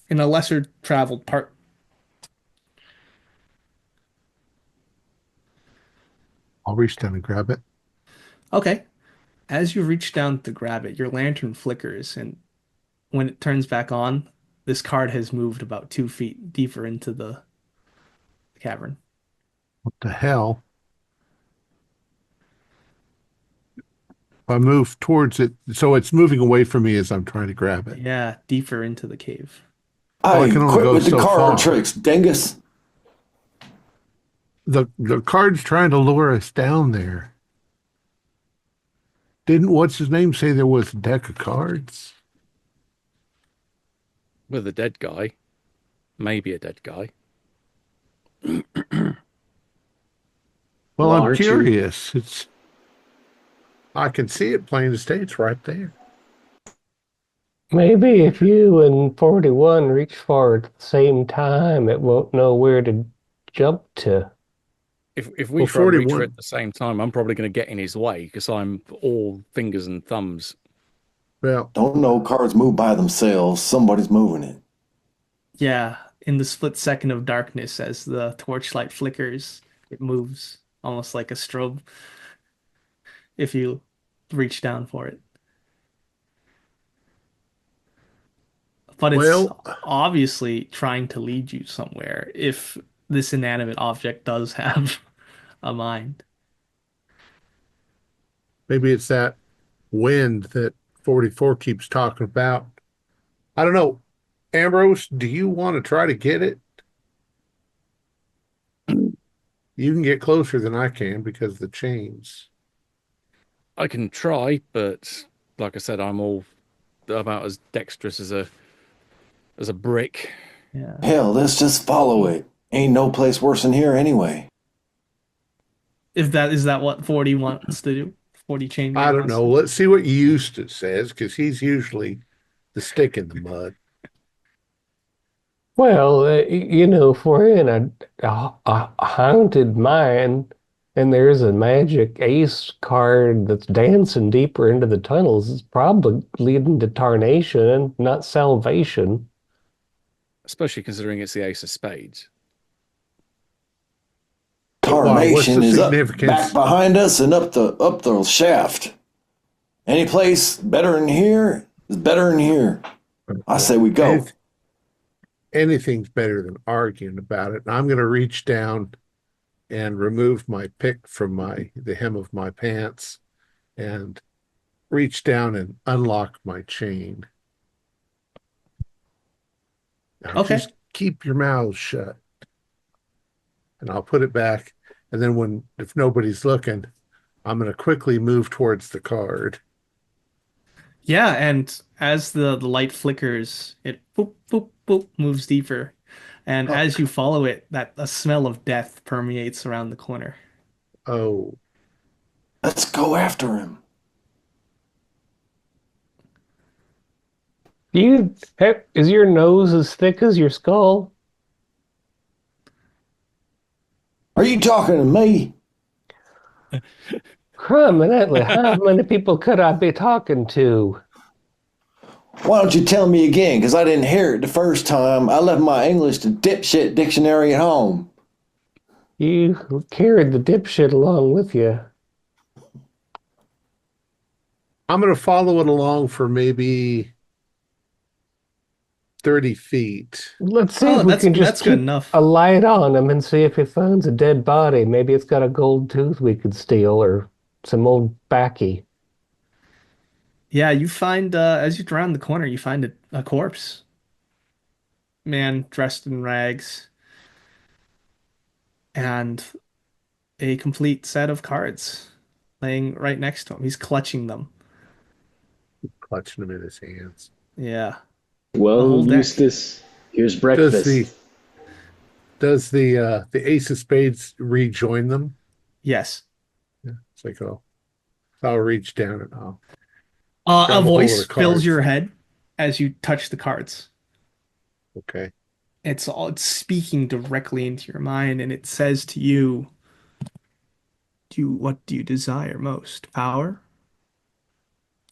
in a lesser traveled part. I'll reach down and grab it. Okay. As you reach down to grab it, your lantern flickers, and when it turns back on, this card has moved about 2 feet deeper into the cavern. What the hell? I move towards it, so it's moving away from me as I'm trying to grab it. Yeah, deeper into the cave. I can only quit go with the so card far. tricks, dingus. The card's trying to lure us down there. Didn't what's his name say there was a deck of cards? With a dead guy. Maybe a dead guy. Well, I'm aren't you? curious. I can see it plain as day. It's right there. Maybe if you and 41 reach for it at the same time, it won't know where to jump to. If we Well, try to reach 41 her at the same time, I'm probably going to get in his way because I'm all fingers and thumbs. Well, Don't know cards move by themselves. Somebody's moving it. Yeah, in the split second of darkness, as the torchlight flickers, it moves almost like a strobe if you reach down for it. But it's Well- obviously trying to lead you somewhere if this inanimate object does have a mind. maybe it's that wind that 44 keeps talking about. I don't know. Ambrose, do you want to try to get it? You can get closer than I can because of the chains. I can try, but like I said, I'm all about as dexterous as a brick. Yeah. Hell, let's just follow it. Ain't no place worse than here anyway. If that is that what 40 wants to do? 40 chain I gang don't wants know. to- Let's see what Eustace says because he's usually the stick in the mud. Well, if we're in a haunted mine and there's a magic ace card that's dancing deeper into the tunnels, it's probably leading to tarnation, not salvation. Especially considering it's the ace of spades. Why? What's Tarnation the is up significance? back behind us and up the shaft. Any place better than here is better than here. I say we go. Anything's better than arguing about it. And I'm going to reach down and remove my pick from the hem of my pants and reach down and unlock my chain. Now, Okay. just keep your mouth shut. And I'll put it back. And then if nobody's looking, I'm going to quickly move towards the card. Yeah, and as the light flickers, it boop boop boop moves deeper. And Oh, as you follow it, that a smell of death permeates around the corner. oh, Let's go after him. Is your nose as thick as your skull? Are you talking to me? Criminally, how many people could I be talking to? Why don't you tell me again? Because I didn't hear it the first time. I left my English to dipshit dictionary at home. You carried the dipshit along with you. I'm going to follow it along for maybe 30 feet. Let's see Oh, if we can just that's good keep enough. a light on him and see if he finds a dead body. Maybe it's got a gold tooth we could steal or some old baccy. Yeah, you find as you round the corner, you find a corpse. Man dressed in rags and a complete set of cards laying right next to him. He's clutching them. Clutching them in his hands. Yeah, the Well, whole deck. Eustace, here's Does the breakfast. does the ace of spades rejoin them? Yes. Yeah, it's like, oh, I'll reach down and I'll A grab a hold of voice the fills cards. your head as you touch the cards. Okay. It's speaking directly into your mind, and it says to you, what do you desire most? Power?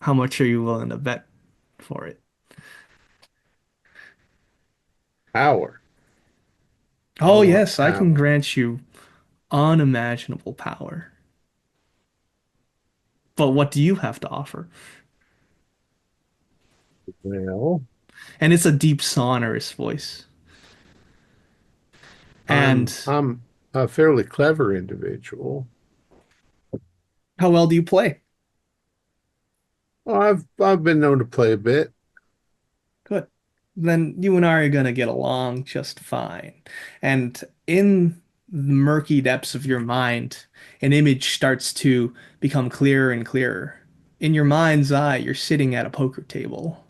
How much are you willing to bet for it? Power. Oh, I want yes, I can power. grant you unimaginable power. But what do you have to offer? Well, And it's a deep, sonorous voice. I'm And I'm a fairly clever individual. how well do you play? Well, I've been known to play a bit. Good. Then you and I are gonna get along just fine. And in the murky depths of your mind, an image starts to become clearer and clearer. In your mind's eye, you're sitting at a poker table,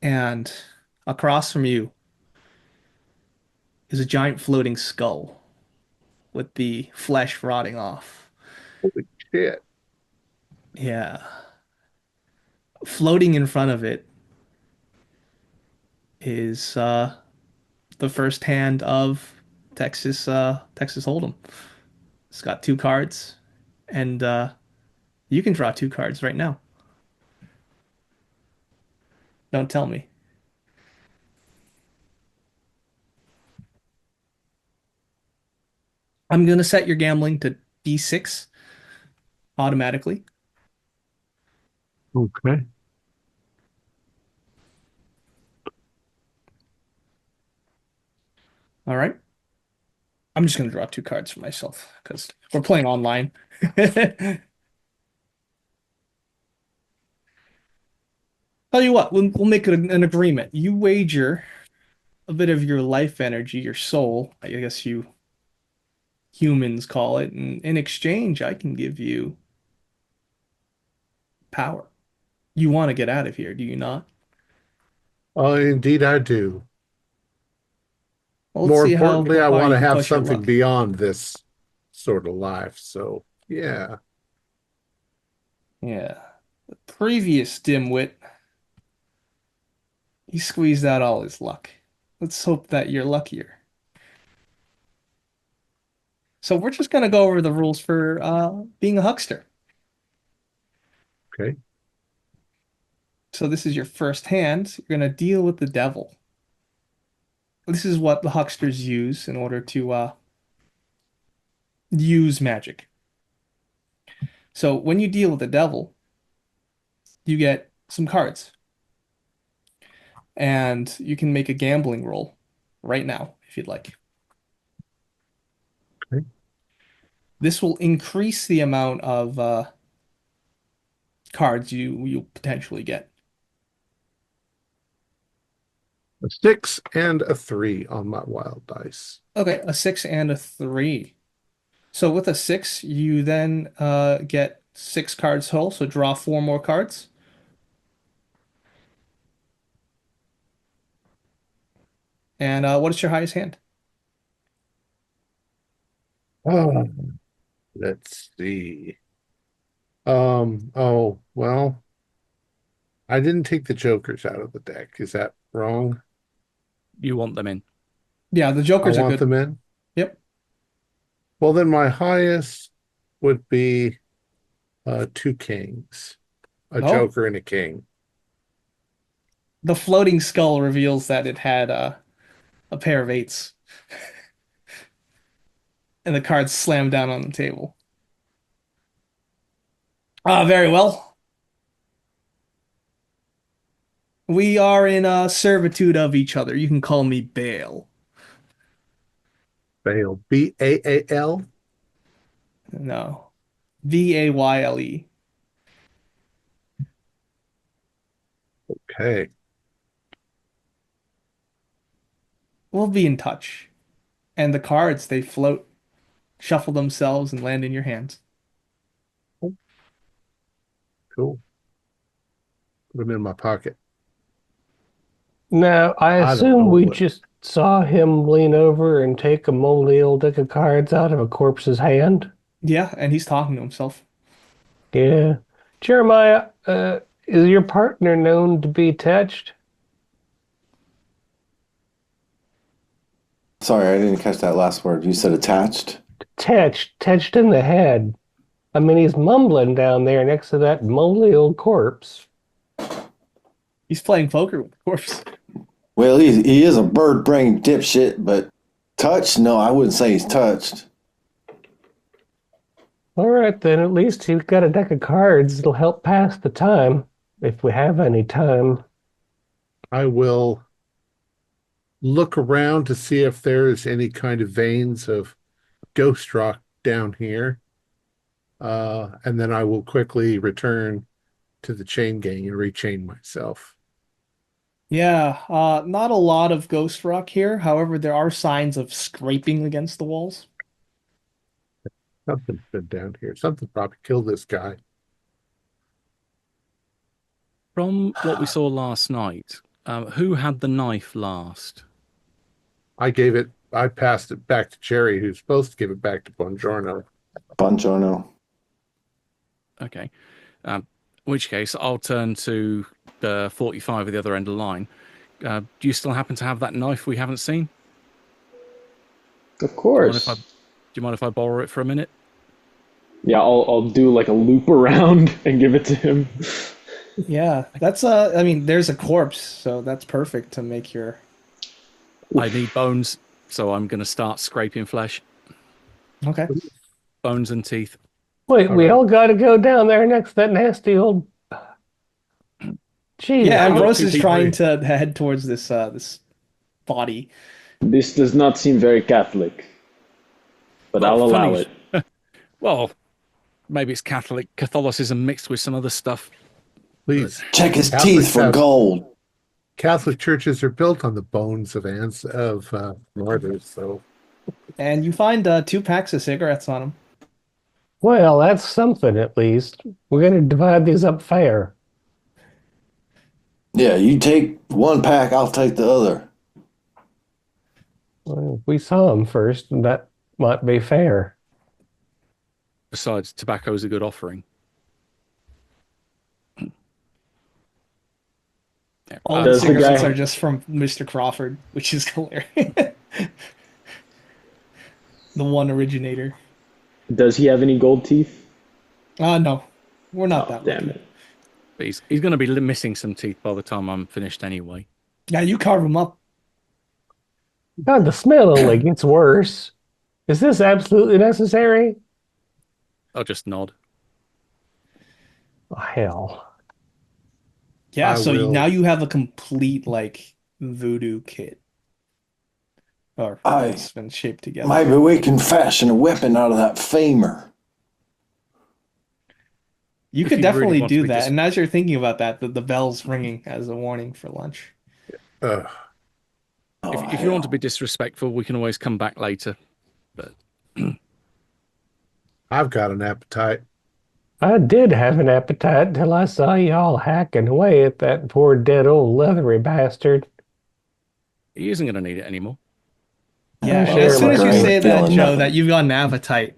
and across from you is a giant floating skull with the flesh rotting off. Holy shit. Yeah. Floating in front of it is the first hand of Texas Hold'em. It's got two cards, and you can draw two cards right now. Don't tell me. I'm gonna set your gambling to D6 automatically. Okay. All right. I'm just gonna draw two cards for myself because we're playing online. Tell you what, we'll make an agreement. You wager a bit of your life energy, your soul, I guess you humans call it, and in exchange, I can give you power. You want to get out of here, do you not? Oh, indeed I do. Well, let's More see how importantly, I far want you to can have push your something luck. beyond this sort of life. So, yeah. Yeah. The previous dimwit, he squeezed out all his luck. Let's hope that you're luckier. So we're just gonna go over the rules for being a huckster. Okay. So this is your first hand. You're gonna deal with the devil. This is what the hucksters use in order to use magic. So when you deal with the devil, you get some cards, and you can make a gambling roll right now if you'd like. Okay. This will increase the amount of cards you potentially get. A 6 and a 3 on my wild dice. Okay, a 6 and a 3. So with a 6, you then get 6 cards whole, so draw 4 more cards. And what is your highest hand? Oh, let's see. Oh, well, I didn't take the jokers out of the deck. Is that wrong? You want them in. Yeah, the I jokers are want good. them in. Yep. Well, then my highest would be two kings, a Oh, joker and a king. the floating skull reveals that it had a pair of 8s, and the cards slam down on the table. Ah, very well. We are in servitude of each other. You can call me Bale. Baal. Baal. No. Vayle. Okay. We'll be in touch. And the cards, they float, shuffle themselves, and land in your hands. Cool. Put them in my pocket. Now, I I don't assume know we what. just saw him lean over and take a moldy old deck of cards out of a corpse's hand. Yeah, and he's talking to himself. Yeah. Jeremiah, is your partner known to be touched? Sorry, I didn't catch that last word. You said attached? Touched in the head. I mean, he's mumbling down there next to that moldy old corpse. He's playing poker with the corpse. Well, he is a bird-brained dipshit, but touched? No, I wouldn't say he's touched. All right, then at least he's got a deck of cards that'll help pass the time, if we have any time. I will look around to see if there's any kind of veins of ghost rock down here. And then I will quickly return to the chain gang and rechain myself. Yeah, not a lot of ghost rock here. However, there are signs of scraping against the walls. Something's been down here. Something probably killed this guy. From what we saw last night, who had the knife last? I passed it back to Jerry, who's supposed to give it back to Bongiorno. Buongiorno. Okay. In which case, I'll turn to the 45 at the other end of the line. Do you still happen to have that knife we haven't seen? Of course. Do you mind if I borrow it for a minute? Yeah, I'll do like a loop around and give it to him. Yeah, that's I mean, there's a corpse, so that's perfect to make your. I need bones, so I'm going to start scraping flesh. Okay. Bones and teeth. Wait, we all got to go down there next to that nasty old. Jeez. Yeah, I've got Ambrose two is people trying here. to head towards this body. This does not seem very Catholic, but Well, I'll allow funny- it. Well, maybe it's Catholicism mixed with some other stuff. Please. Check his Catholics teeth for have- gold. Catholic churches are built on the bones of martyrs, so And you find 2 packs of cigarettes on him. Well, that's something at least. We're going to divide these up fair. Yeah, you take one pack, I'll take the other. Well, we saw him first, and that might be fair. Besides, tobacco's a good offering. Yeah. All the Does the cigarettes guy- are just from Mr. Crawford, which is hilarious. The one originator. Does he have any gold teeth? No, we're not Oh, that damn lucky. it. But he's going to be missing some teeth by the time I'm finished anyway. Yeah, you carve him up. God, the smell only gets worse. Is this absolutely necessary? I'll just nod. Oh, hell. Yeah, I so will- now you have a complete like voodoo kit. Or Aye. it's been shaped together. Maybe we can fashion a weapon out of that femur. You If could you really definitely want to do be that. And as you're thinking about that, the bell's ringing as a warning for lunch. ugh. Oh, If you want to hell. be disrespectful, we can always come back later. But I've got an appetite. I did have an appetite till I saw y'all hacking away at that poor dead old leathery bastard. He isn't going to need it anymore. Yeah, Oh, as share soon my as you brain. say that, Feeling Joe, nothing. that you've got an appetite,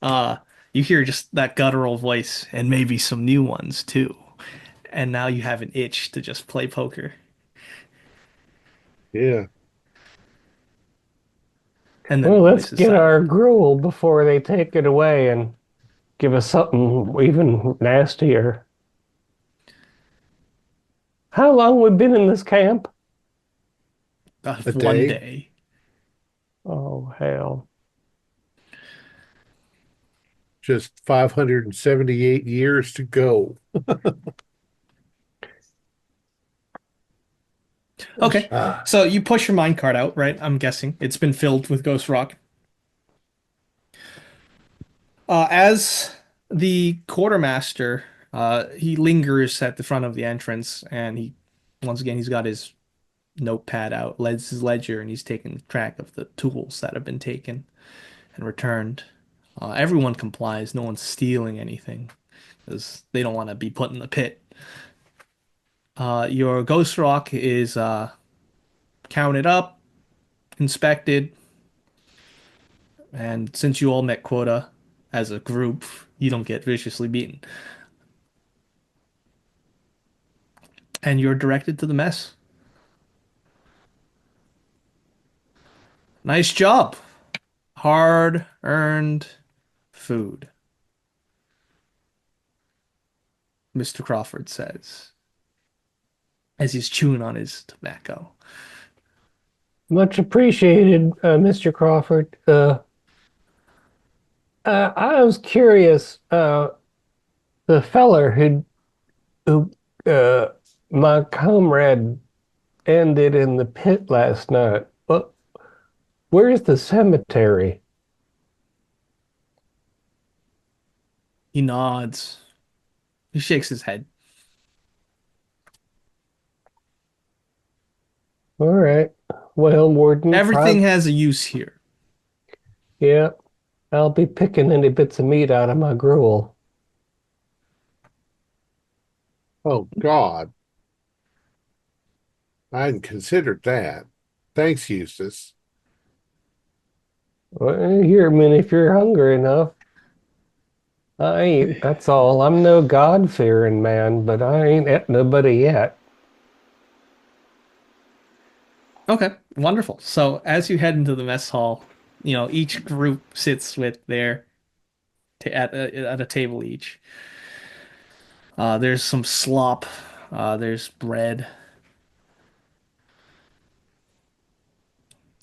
uh, you hear just that guttural voice and maybe some new ones too. And now you have an itch to just play poker. Yeah. And then Well, the let's voice is get silent. our gruel before they take it away and give us something even nastier. How long we been in this camp? A One day? day. Oh, hell. Just 578 years to go. Okay, Ah, so you push your mine cart out, right? I'm guessing it's been filled with ghost rock. As the quartermaster, he lingers at the front of the entrance, and once again, he's got his notepad out, his ledger, and he's taking track of the tools that have been taken and returned. Everyone complies. No one's stealing anything because they don't want to be put in the pit. Your ghost rock is counted up, inspected, and since you all met quota as a group, you don't get viciously beaten. And you're directed to the mess. Nice job. Hard earned food, Mr. Crawford says as he's chewing on his tobacco. Much appreciated, Mr. Crawford. I was curious, the feller who my comrade ended in the pit last night. Well, where's the cemetery? He nods. He shakes his head. All right. Well, Warden, Everything has a use here. yeah, I'll be picking any bits of meat out of my gruel. oh, God. I hadn't considered that. Thanks, Eustace. Well, here, I mean, if you're hungry enough, I ain't. That's all. I'm no God-fearing man, but I ain't at nobody yet. Okay, wonderful. So as you head into the mess hall, each group sits with at a table each. There's some slop. There's bread.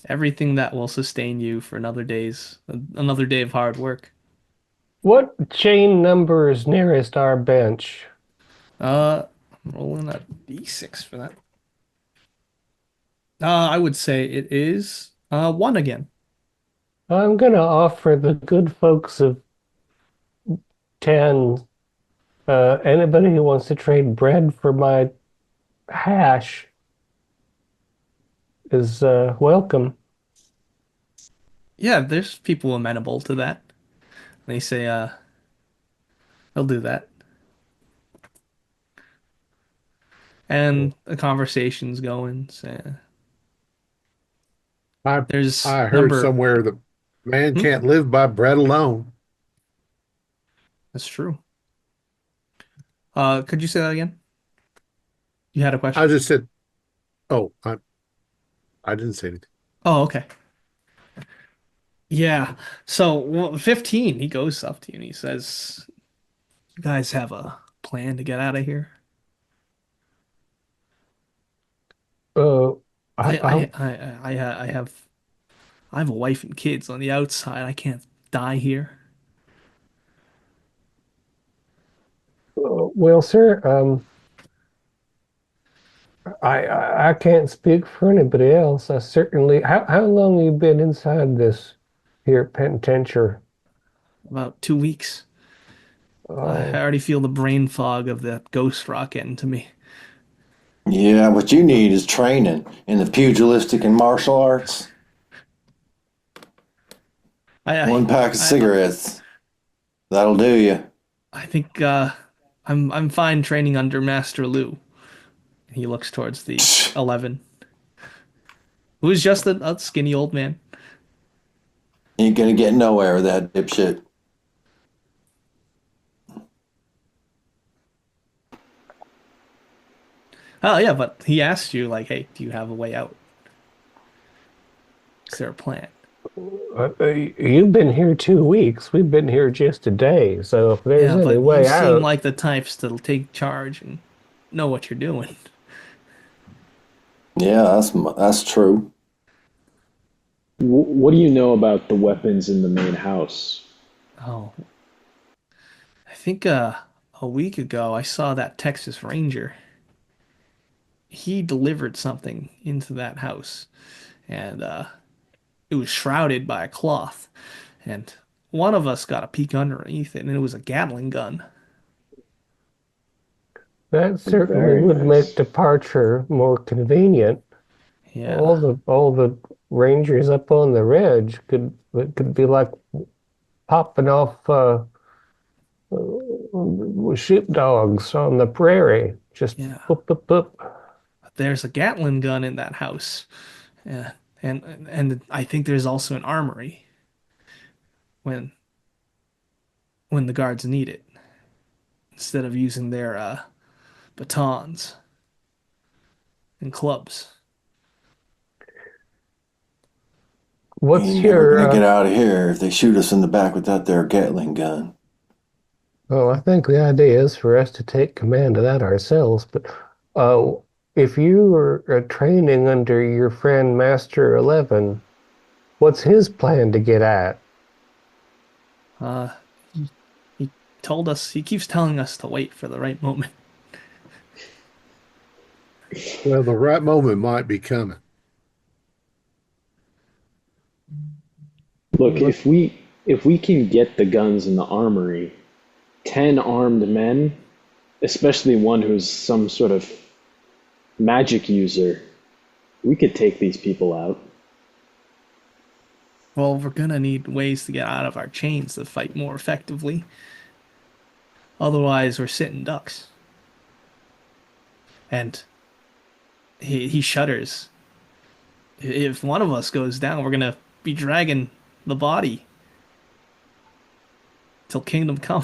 Everything that will sustain you for another day of hard work. What chain number is nearest our bench? I'm rolling a d6 for that. I would say it is one again. I'm gonna offer the good folks of 10, anybody who wants to trade bread for my hash is welcome. Yeah, there's people amenable to that. They say they'll do that. And the conversation's going. So I there's I heard number. somewhere that man Hmm? can't live by bread alone. That's true. Could you say that again? You had a I question? just said, oh, I didn't say anything. Oh, okay. Yeah. So, 15, he goes up to you and he says, "You guys have a plan to get out of here?" Uh, I I, I, I I I have a wife and kids on the outside. I can't die here. well, sir, I can't speak for anybody else. I certainly. How long have you been inside this here penitentiary? About 2 weeks. I Oh, already feel the brain fog of that ghost rock getting to me. Yeah, what you need is training in the pugilistic and martial arts. I One pack of I cigarettes. That'll do you. I think I'm fine training under Master Lu. He looks towards the 11, who is just a skinny old man. Ain't gonna get nowhere with that dipshit. Oh yeah, but he asked you like, "Hey, do you have a way out? Is there a plan?" You've been here 2 weeks. We've been here just a day. So if there's Yeah, any but you way seem out, like the types that'll take charge and know what you're doing. Yeah, that's true. What do you know about the weapons in the main house? Oh, I think a week ago I saw that Texas Ranger. He delivered something into that house, and it was shrouded by a cloth, and one of us got a peek underneath it, and it was a Gatling gun. that certainly Very would make nice. departure more convenient. Yeah, All the rangers up on the ridge could be like popping off sheepdogs on the prairie. Just yeah. boop boop boop. But there's a Gatling gun in that house. Yeah, and I think there's also an armory when the guards need it instead of using their batons and clubs. We What's ain't never your gonna get out of here if they shoot us in the back with that there Gatling gun. Well, I think the idea is for us to take command of that ourselves, but uh, if you are training under your friend Master 11, what's his plan to get at? Uh, he told us, he keeps telling us to wait for the right moment. Well, the right moment might be coming. Look, if we can get the guns in the armory, 10 armed men, especially one who's some sort of magic user, we could take these people out. Well, we're gonna need ways to get out of our chains to fight more effectively. Otherwise, we're sitting ducks. And he shudders. If one of us goes down, we're gonna be dragging the body till kingdom come.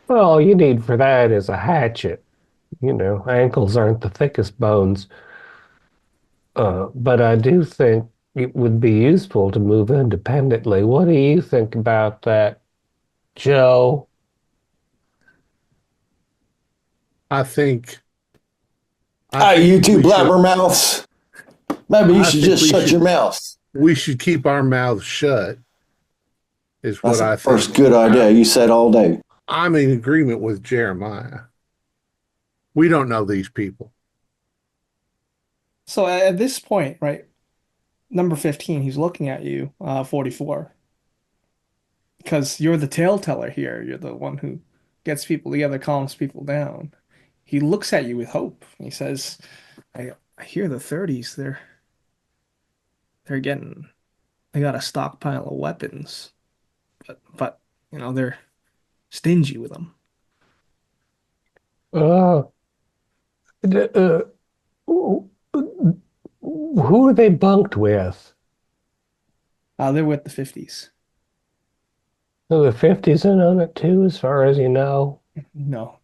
Well, all you need for that is a hatchet. Ankles aren't the thickest bones. But I do think it would be useful to move independently. What do you think about that, Joe? I think. Hey, you two we should. blabbermouths. Maybe you I should think just we shut should. your mouth. We should keep our mouths shut. Is That's what I the think. first good idea you said all day. I'm in agreement with Jeremiah. We don't know these people. So at this point, right, number 15, he's looking at you, 44, because you're the tale teller here. You're the one who gets people together, calms people down. He looks at you with hope. He says, I hear the 30s, they're getting, they got a stockpile of weapons, but they're stingy with them. Uh, d- uh, who are they bunked with? They're with the 50s. So the 50s in on it too, as far as you know. No,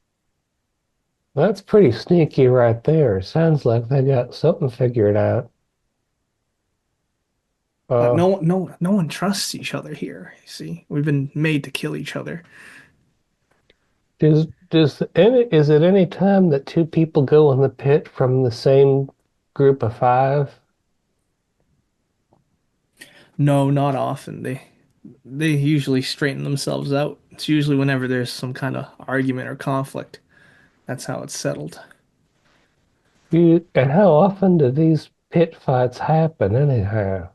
That's pretty sneaky right there. Sounds like they got something figured out. Uh, no one trusts each other here. You see, we've been made to kill each other. is it any time that two people go in the pit from the same group of five? No, not often. They usually straighten themselves out. It's usually whenever there's some kind of argument or conflict. That's how it's settled. And how often do these pit fights happen anyhow?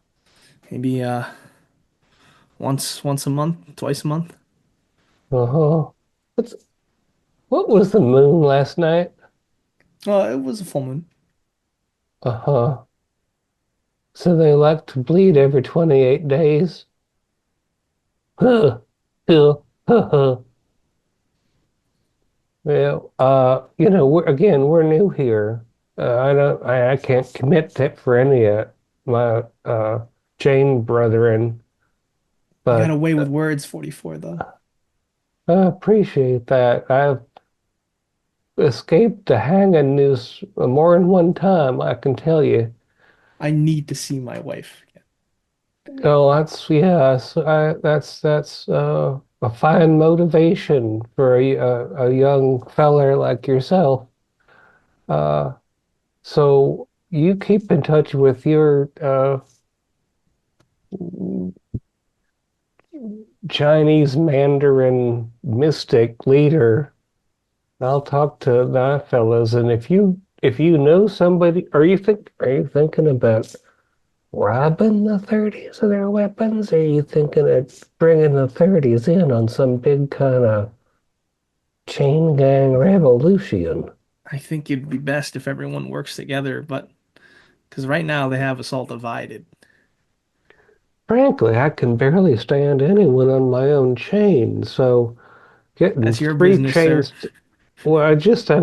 Maybe once a month, twice a month. Uh-huh. What's, what was the moon last night? Well, it was a full moon. Uh-huh. So they like to bleed every 28 days? Huh. Huh. Well, we're new here. I can't commit to it for any of my chain brethren, You got but away with words, 44, though. I appreciate that. I've escaped the hanging noose more than one time, I can tell you. I need to see my wife. Oh, that's a fine motivation for a young feller like yourself. Uh, so you keep in touch with your Chinese Mandarin mystic leader. I'll talk to that fellas, and if you know somebody, are you thinking about robbing the 30s of their weapons? Or are you thinking of bringing the 30s in on some big kind of chain gang revolution? I think it'd be best if everyone works together, but because right now they have us all divided. Frankly, I can barely stand anyone on my own chain, so getting That's your three business, sir. chains. Well, I'm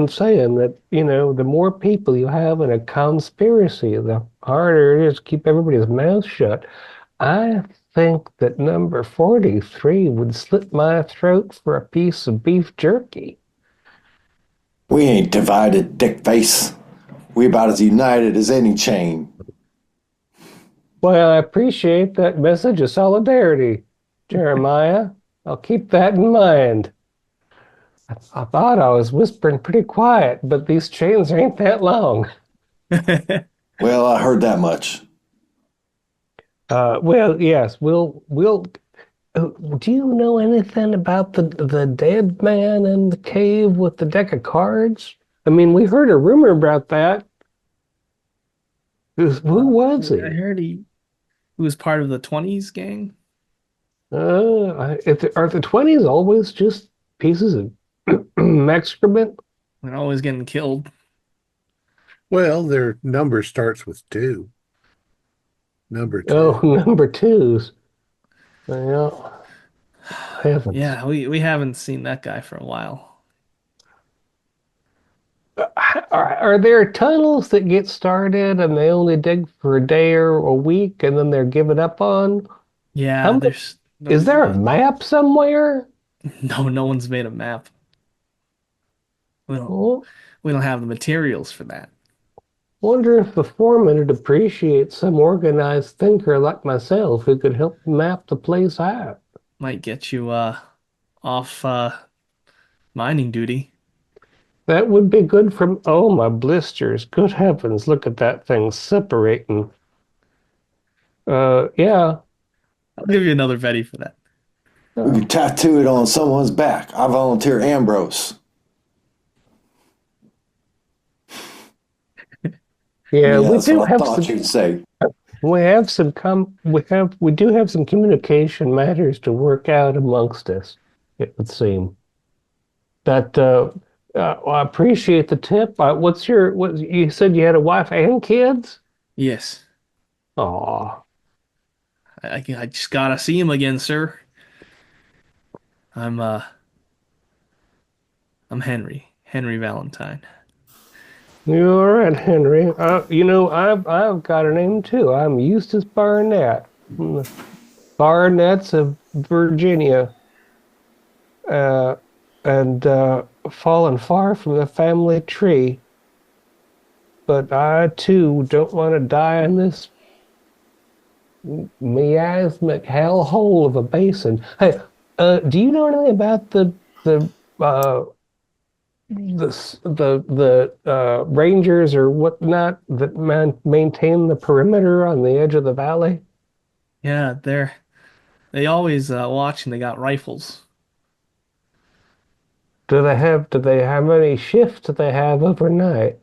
saying that, the more people you have in a conspiracy, the harder it is to keep everybody's mouth shut. I think that number 43 would slit my throat for a piece of beef jerky. We ain't divided, dick face. We about as united as any chain. Well, I appreciate that message of solidarity, Jeremiah. I'll keep that in mind. I thought I was whispering pretty quiet, but these chains ain't that long. Well, I heard that much. Well, yes, we'll. Do you know anything about the dead man in the cave with the deck of cards? I mean, we heard a rumor about that. Who was he? I heard he was part of the 20s gang. Are the 20s always just pieces of excrement? And always getting killed. Well, their number starts with 2. Number 2. Oh, number twos. Well, heavens. Yeah, we haven't seen that guy for a while. Are there tunnels that get started and they only dig for a day or a week and then they're given up on? Yeah, Is there a map somewhere? no one's made a map. We don't Oh, we don't have the materials for that. wonder if the foreman would appreciate some organized thinker like myself who could help map the place out. Might get you off mining duty. That would be good from, oh, my blisters. Good heavens, look at that thing separating. Yeah. I'll give you another Betty for that. We could tattoo it on someone's back. I volunteer Ambrose. Yeah, we that's do what I have thought some you'd say. we do have some communication matters to work out amongst us, it would seem. But I appreciate the tip. What you said you had a wife and kids? Yes. Aw. I just gotta see him again, sir. I'm Henry Valentine. You're all right, Henry. I've got a name too. I'm Eustace Barnett. From the Barnetts of Virginia. And fallen far from the family tree. But I too don't want to die in this miasmic hellhole of a basin. Hey, do you know anything about the rangers or whatnot that maintain the perimeter on the edge of the valley? Yeah, they always watch and they got rifles. Do they have any shifts that they have overnight?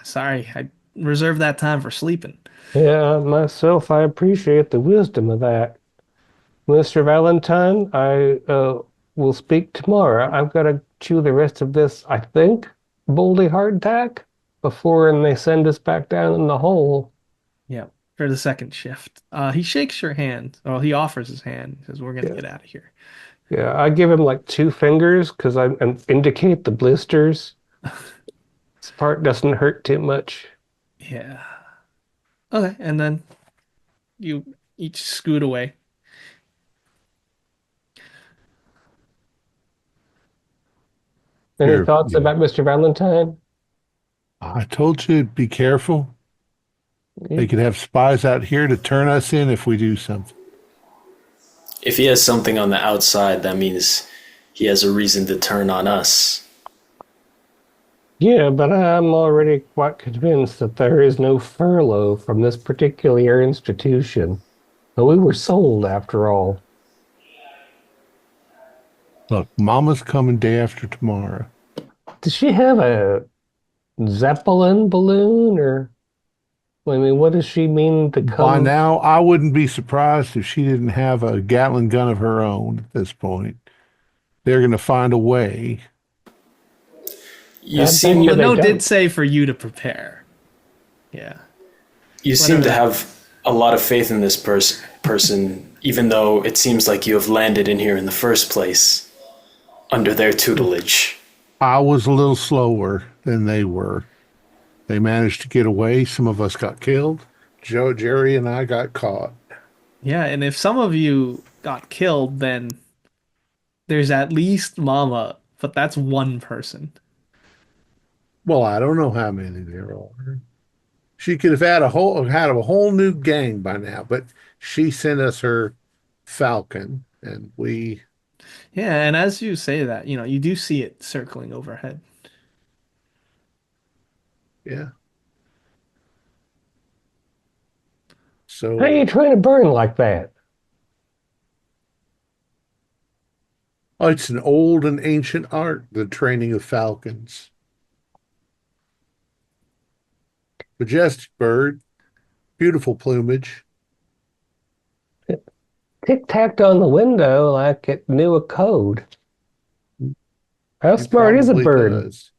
Sorry, I reserved that time for sleeping. Yeah, myself, I appreciate the wisdom of that. Mr. Valentine, I will speak tomorrow. I've got to chew the rest of this, I think, boldy hardtack before they send us back down in the hole. Yeah. for the second shift. He shakes your hand. Well, he offers his hand. He says, "We're gonna Yeah. get out of here." Yeah, I give him like 2 fingers because I indicate the blisters. This part doesn't hurt too much. Yeah. Okay, and then you each scoot away. Any Here, thoughts about Mr. Valentine? I told you, be careful. Yeah. They could have spies out here to turn us in if we do something. If he has something on the outside, that means he has a reason to turn on us. Yeah, but I'm already quite convinced that there is no furlough from this particular institution. But we were sold after all. Look, Mama's coming day after tomorrow. Does she have a Zeppelin balloon or I mean, what does she mean to By come? now, I wouldn't be surprised if she didn't have a Gatling gun of her own at this point. They're going to find a way. You I seem bet But they no don't. did say for you to prepare. Yeah. you seem to Whatever. have a lot of faith in this person, even though it seems like you have landed in here in the first place under their tutelage. I was a little slower than they were. They managed to get away. Some of us got killed. Joe, Jerry, and I got caught. Yeah, and if some of you got killed, then there's at least Mama, but that's one person. Well, I don't know how many there are. She could have had a whole new gang by now, but she sent us her Falcon, and we. Yeah, and as you say that, you do see it circling overhead. Yeah. How are you So trying to burn like that? it's an old and ancient art, the training of falcons. Majestic bird, beautiful plumage. Tic-tacked on the window like it knew a code. How It smart is a probably bird? does.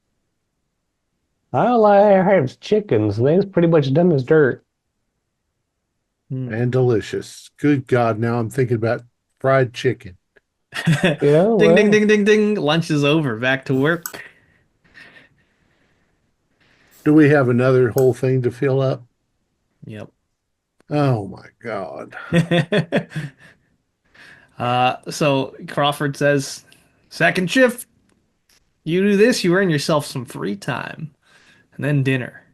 All I have chickens, and they's pretty much dumb as dirt. And delicious. Good God, now I'm thinking about fried chicken. Yeah, Ding, ding, well, ding, ding, ding. Lunch is over. Back to work. Do we have another whole thing to fill up? Yep. Oh my God. So Crawford says, second shift, you do this, you earn yourself some free time. And then dinner.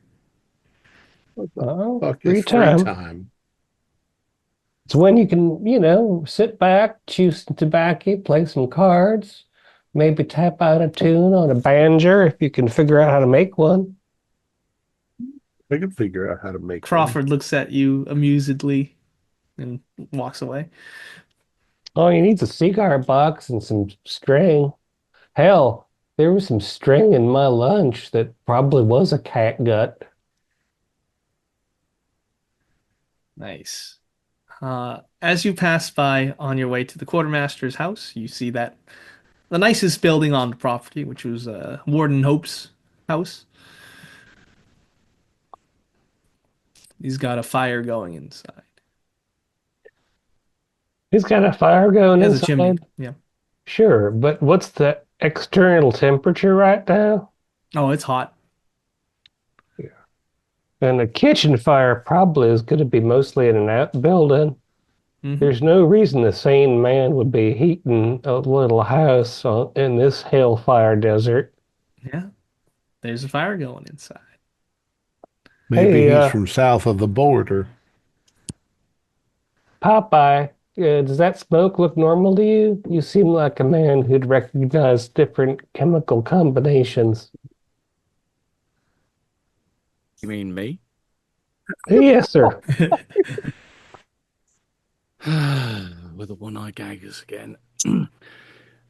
Fuck free is free time. time. It's when you can, sit back, chew some tobacco, play some cards, maybe tap out a tune on a banjo if you can figure out how to make one. I can figure out how to make Crawford looks at you amusedly and walks away. All you need is a cigar box and some string. Hell, there was some string in my lunch that probably was a cat gut. Nice. As you pass by on your way to the quartermaster's house, you see that the nicest building on the property, which was Warden Hope's house. He's got a fire going inside. He's got a fire going He has a inside. chimney. Yeah. Sure, but what's the external temperature right now? Oh, it's hot. And the kitchen fire probably is going to be mostly in an outbuilding. Mhm. There's no reason a sane man would be heating a little house in this hellfire desert. Yeah. There's a fire going inside. Maybe Hey, he's from south of the border. Popeye, does that smoke look normal to you? You seem like a man who'd recognize different chemical combinations. You mean me? Yes, sir. With the one-eye gaggers again.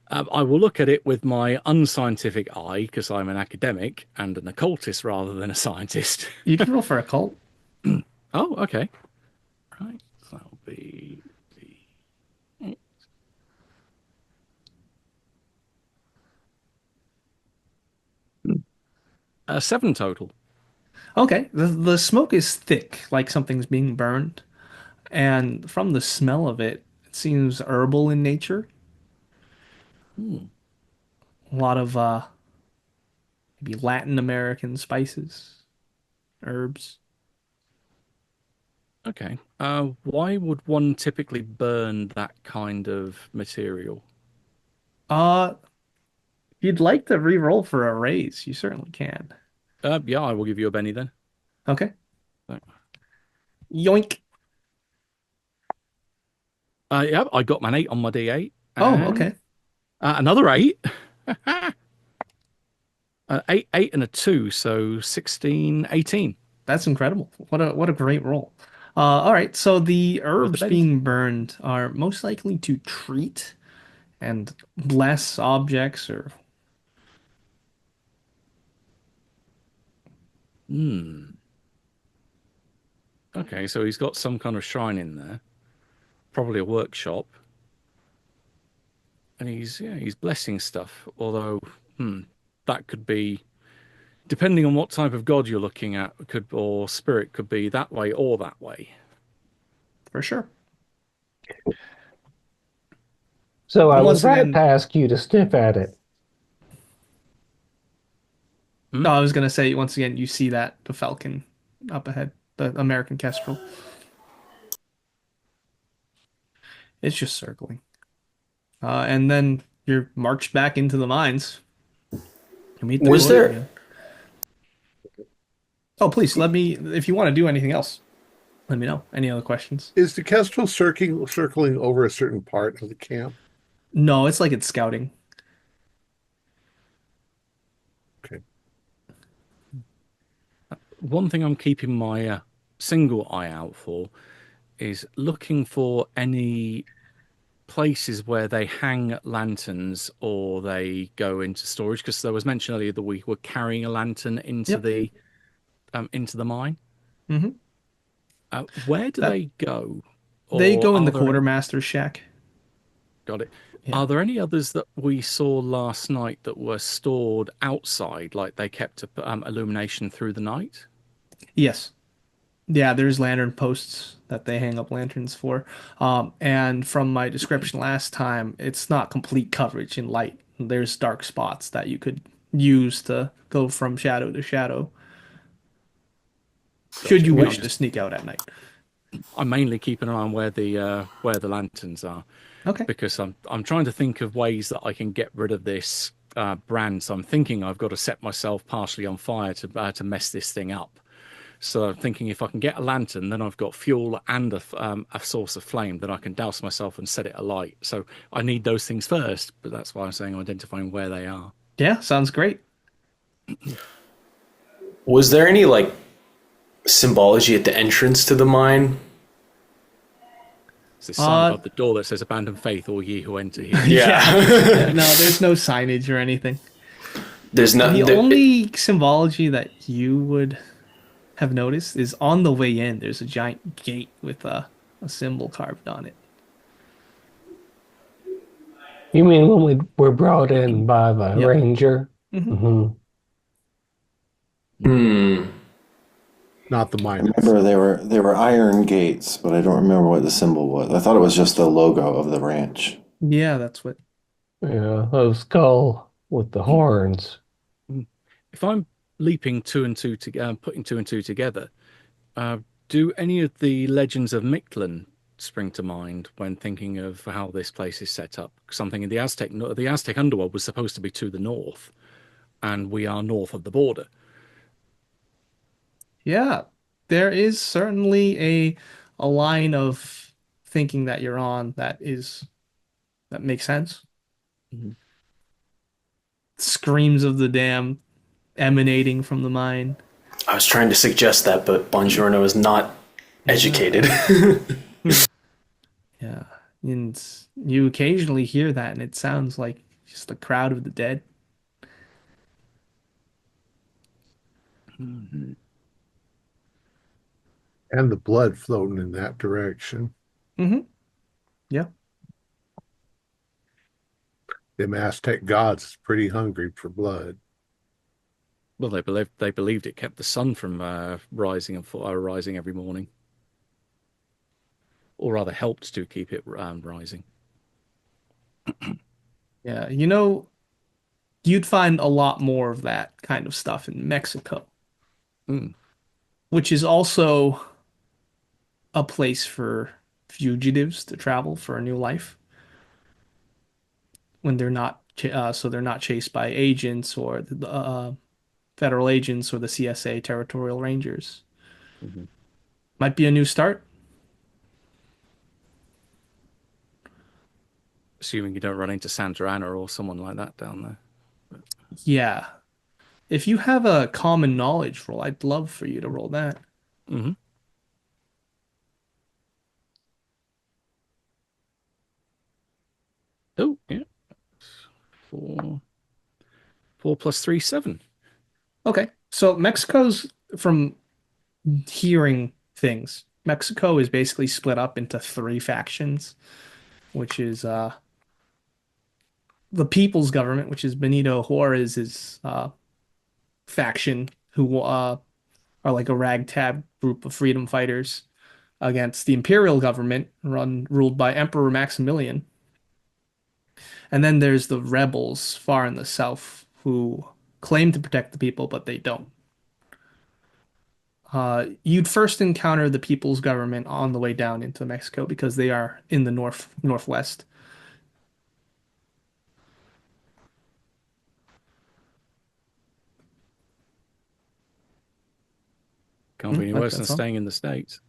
I will look at it with my unscientific eye because I'm an academic and an occultist rather than a scientist. You can roll for a cult. Oh, okay. Right. So that'll be the 7 total. Okay, the smoke is thick, like something's being burned, and from the smell of it, it seems herbal in nature. Hmm. A lot of maybe Latin American spices, herbs. Okay. Why would one typically burn that kind of material? Uh, if you'd like to re-roll for a raise, you certainly can. Yeah, I will give you a Benny then. Okay. So, Yoink. yeah, I got my 8 on my D8 Oh, and okay. another 8. 8 and a 2, so 16, 18. That's incredible. What a great roll. All right, so the Worth the herbs Benny. being burned are most likely to treat and bless objects or Hmm. Okay, so he's got some kind of shrine in there, probably a workshop, and he's blessing stuff. Although, hmm, that could be depending on what type of god you're looking at, could or spirit could be that way or that way. for sure. So I And was once right to again, ask you to sniff at it. Hmm? no, I was gonna say once again you see that the falcon up ahead, the American kestrel. It's just circling. And then you're marched back into the mines. You meet the Was quota there again. Oh, please let me. If you want to do anything else, let me know. Any other questions? Is the Kestrel circling over a certain part of the camp? No, it's like it's scouting. Okay. One thing I'm keeping my single eye out for is looking for any places where they hang lanterns or they go into storage. Because there was mention earlier that we were carrying a lantern Yep. into the mine. hmm Where do That they go? they Or go in are the there any? quartermaster's shack. Got it. Yeah. Are there any others that we saw last night that were stored outside, like they kept illumination through the night? Yes. Yeah, there's lantern posts that they hang up lanterns for. And from my description last time, it's not complete coverage in light. There's dark spots that you could use to go from shadow to shadow, should Gotcha. you Yeah, wish to sneak out at night. I'm mainly keeping an eye on where the lanterns are Okay. because I'm trying to think of ways that I can get rid of this brand. So I'm thinking I've got to set myself partially on fire to mess this thing up. So I'm thinking if I can get a lantern, then I've got fuel and a source of flame that I can douse myself and set it alight. So I need those things first, but that's why I'm saying identifying where they are. Yeah, sounds great. was there any like symbology at the entrance to the mine? It's this sign Uh, above the door that says "Abandon faith, all ye who enter here." yeah. No, there's no signage or anything. There's not The there, only symbology that you would have noticed is on the way in, there's a giant gate with a symbol carved on it. You mean when we were brought in by the Yep. ranger? hmm Hmm. hmm. Not the I miners. remember they were iron gates, but I don't remember what the symbol was. I thought it was just the logo of the ranch. Yeah, that's what. Yeah, the skull with the horns. If I'm leaping two and two together, putting two and two together, uh, do any of the legends of Mictlan spring to mind when thinking of how this place is set up? Something in the Aztec underworld was supposed to be to the north, and we are north of the border. Yeah, there is certainly a line of thinking that you're on that makes sense. Mhm. Screams of the damned emanating from the mine. I was trying to suggest that, but Bongiorno is not educated. Yeah, and you occasionally hear that, and it sounds like just the crowd of the dead. Mhm. And the blood floating in that direction. hmm Yeah. Them Aztec gods is pretty hungry for blood. Well, they believed it kept the sun from rising every morning, or rather helped to keep it rising. Yeah, you'd find a lot more of that kind of stuff in Mexico, Mm. which is also a place for fugitives to travel for a new life when they're not chased by agents or the federal agents or the CSA territorial rangers. Hmm. Might be a new start. Assuming you don't run into Santa Ana or someone like that down there. Yeah. If you have a common knowledge roll, I'd love for you to roll that. Hmm. Oh, yeah. Four, 4 + 3, 7. Okay. So Mexico's from hearing things. Mexico is basically split up into three factions, which is the People's Government, which is Benito Juarez's faction, who are like a ragtag group of freedom fighters against the Imperial Government, ruled by Emperor Maximilian. And then there's the rebels far in the south who claim to protect the people, but they don't. You'd first encounter the People's Government on the way down into Mexico because they are in the northwest. Can't be any worse than That's all. staying in the States.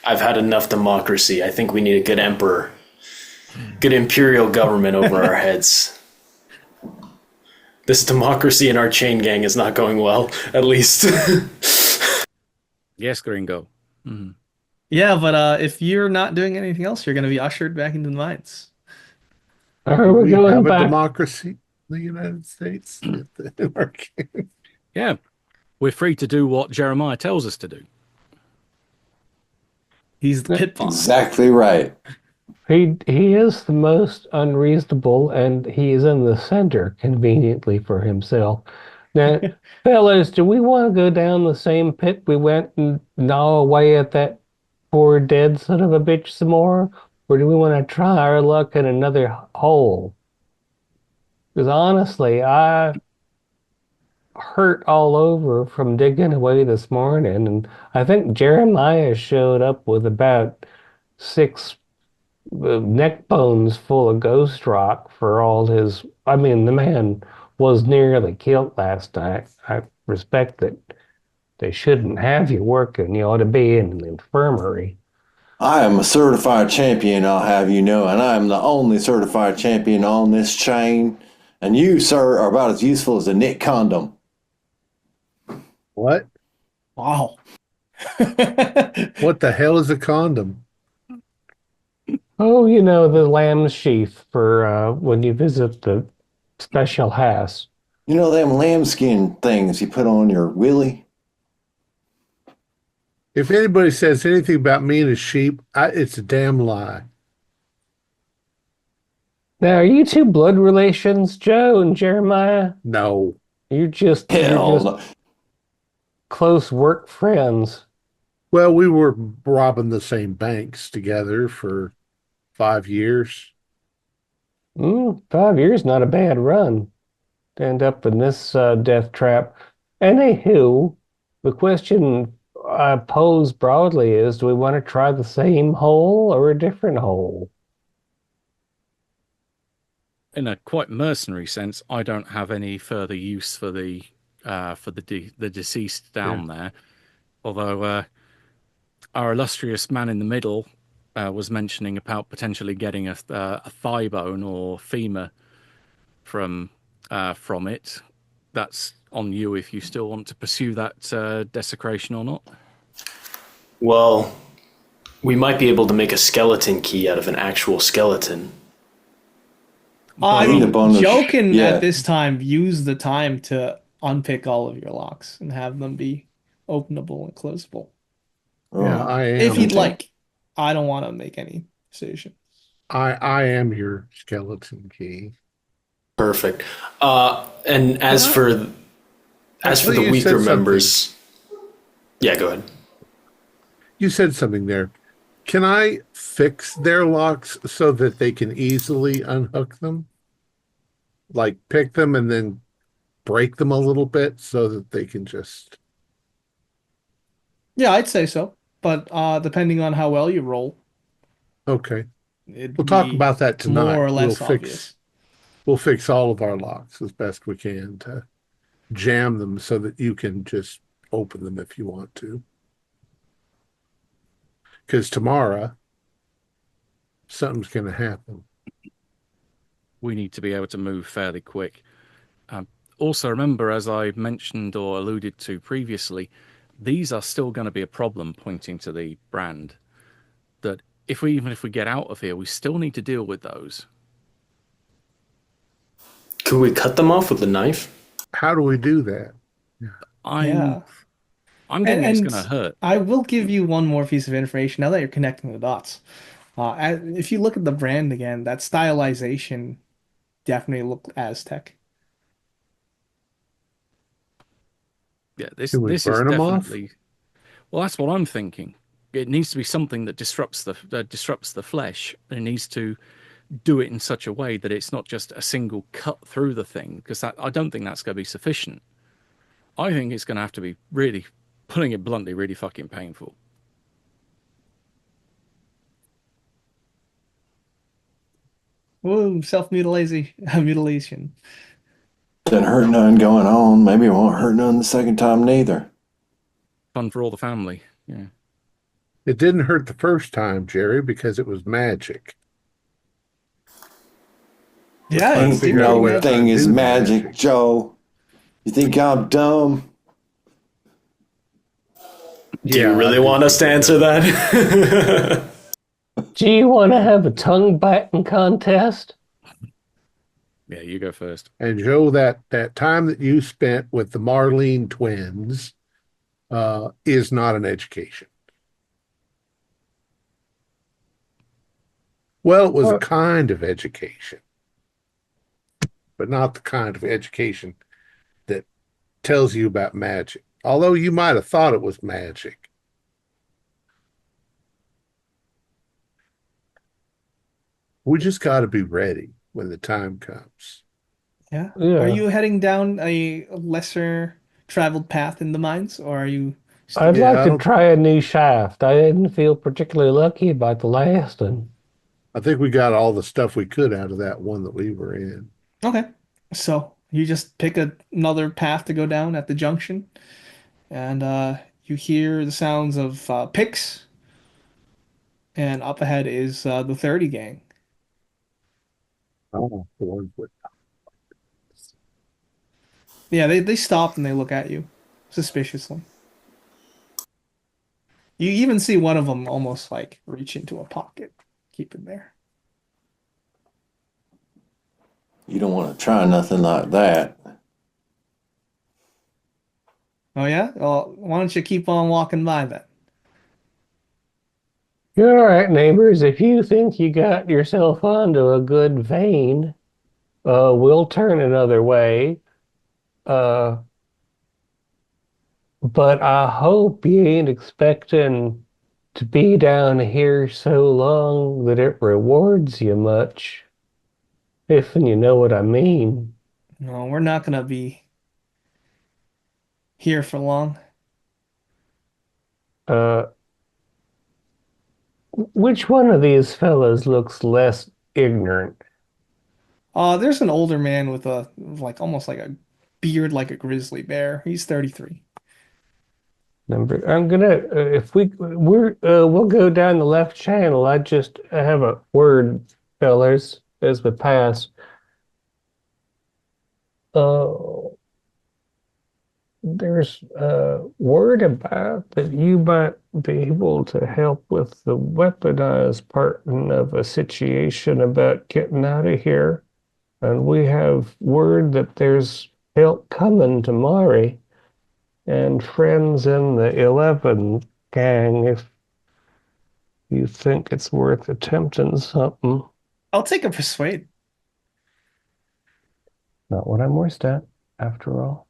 I've had enough democracy. I think we need a good emperor, good imperial government over our heads. This democracy in our chain gang is not going well, at least. Yes, Gringo. Mm. Yeah, but if you're not doing anything else, you're going to be ushered back into the mines. Are we We going have a back? democracy in the United States. In our game. Yeah, we're free to do what Jeremiah tells us to do. He's the pit boss. Exactly right. He is the most unreasonable, and he is in the center conveniently for himself. Now, fellas, do we want to go down the same pit we went and gnaw away at that poor dead son of a bitch some more? Or do we want to try our luck in another hole? Because honestly, I hurt all over from digging away this morning, and I think Jeremiah showed up with about six neck bones full of ghost rock for all his. I mean, the man was nearly killed last night. I respect that they shouldn't have you working. You ought to be in an infirmary. I am a certified champion, I'll have you know, and I am the only certified champion on this chain. And you, sir, are about as useful as a knit condom. What? Wow. What the hell is a condom? Oh, you know, the lamb sheath for when you visit the special house. You know them lambskin things you put on your willy? If anybody says anything about me and a sheep, it's a damn lie. Now, are you two blood relations, Joe and Jeremiah? No. You're just Hell no. close work friends. Well, we were robbing the same banks together for 5 years. 5 years, not a bad run to end up in this death trap. Anywho, the question I pose broadly is, do we want to try the same hole or a different hole? In a quite mercenary sense, I don't have any further use for the deceased down there. Although our illustrious man in the middle was mentioning about potentially getting a thigh bone or femur from it. That's on you if you still want to pursue that desecration or not. Well, we might be able to make a skeleton key out of an actual skeleton. I need a mean, bonus. Joe can Yeah. at this time use the time to unpick all of your locks and have them be openable and closable. Yeah, I am. If you'd like. I don't want to make any decision. I am your skeleton key. Perfect. And as for the You weaker said something. members, yeah, go ahead. You said something there. Can I fix their locks so that they can easily unhook them? Like pick them and then break them a little bit so that they can just... Yeah, I'd say so. But depending on how well you roll, Okay. it'd We'll talk be about that tonight. more or less obvious. We'll fix all of our locks as best we can to jam them so that you can just open them if you want to. Because tomorrow, something's going to happen. We need to be able to move fairly quick. Also, remember, as I mentioned or alluded to previously, these are still going to be a problem, pointing to the brand. That even if we get out of here, we still need to deal with those. Could we cut them off with a knife? How do we do that? Yeah. I'm getting it's And going to hurt. I will give you one more piece of information now that you're connecting the dots. If you look at the brand again, that stylization definitely looked Aztec. Yeah, this Can we is burn them off? definitely. Well, that's what I'm thinking. It needs to be something that disrupts the flesh. It needs to do it in such a way that it's not just a single cut through the thing, because I don't think that's going to be sufficient. I think it's going to have to be really, putting it bluntly, really fucking painful. Ooh, mutilation. Didn't hurt none going on. Maybe it won't hurt none the second time neither. Fun for all the family. Yeah. It didn't hurt the first time, Jerry, because it was magic. Yeah, trying to it's figure out No a way to thing is undo magic, Joe. You think I'm dumb? Do you really want us to answer that? Do you want to have a tongue biting contest? Yeah, you go first. And Joe, that time that you spent with the Marlene twins is not an education. Well, it was a kind of education, but not the kind of education that tells you about magic. Although you might have thought it was magic. We just got to be ready when the time comes. Yeah. Yeah. Are you heading down a lesser traveled path in the mines, or are you? I'd Yeah, I like to don't- try a new shaft. I didn't feel particularly lucky about the last one. I think we got all the stuff we could out of that one that we were in. Okay. So you just pick another path to go down at the junction, and you hear the sounds of picks, and up ahead is the 30 gang. Oh, the ones with... Yeah, they stop and they look at you suspiciously. You even see one of them almost like reach into a pocket, keep it there. You don't want to try nothing like that. Oh yeah? Well, why don't you keep on walking by then? You're all right, neighbors. If you think you got yourself onto a good vein, we'll turn another way. But I hope you ain't expecting to be down here so long that it rewards you much. If you know what I mean. No, we're not gonna be here for long. Uh, which one of these fellas looks less ignorant? There's an older man with a like almost like a beard like a grizzly bear. He's 33. I'm gonna if we'll go down the left channel. I have a word, fellers, as we pass. There's word about that you might be able to help with the weaponized part of a situation about getting out of here. And we have word that there's help coming to Mari and friends in the 11 gang if you think it's worth attempting something. I'll take a persuade. Not what I'm worst at, after all.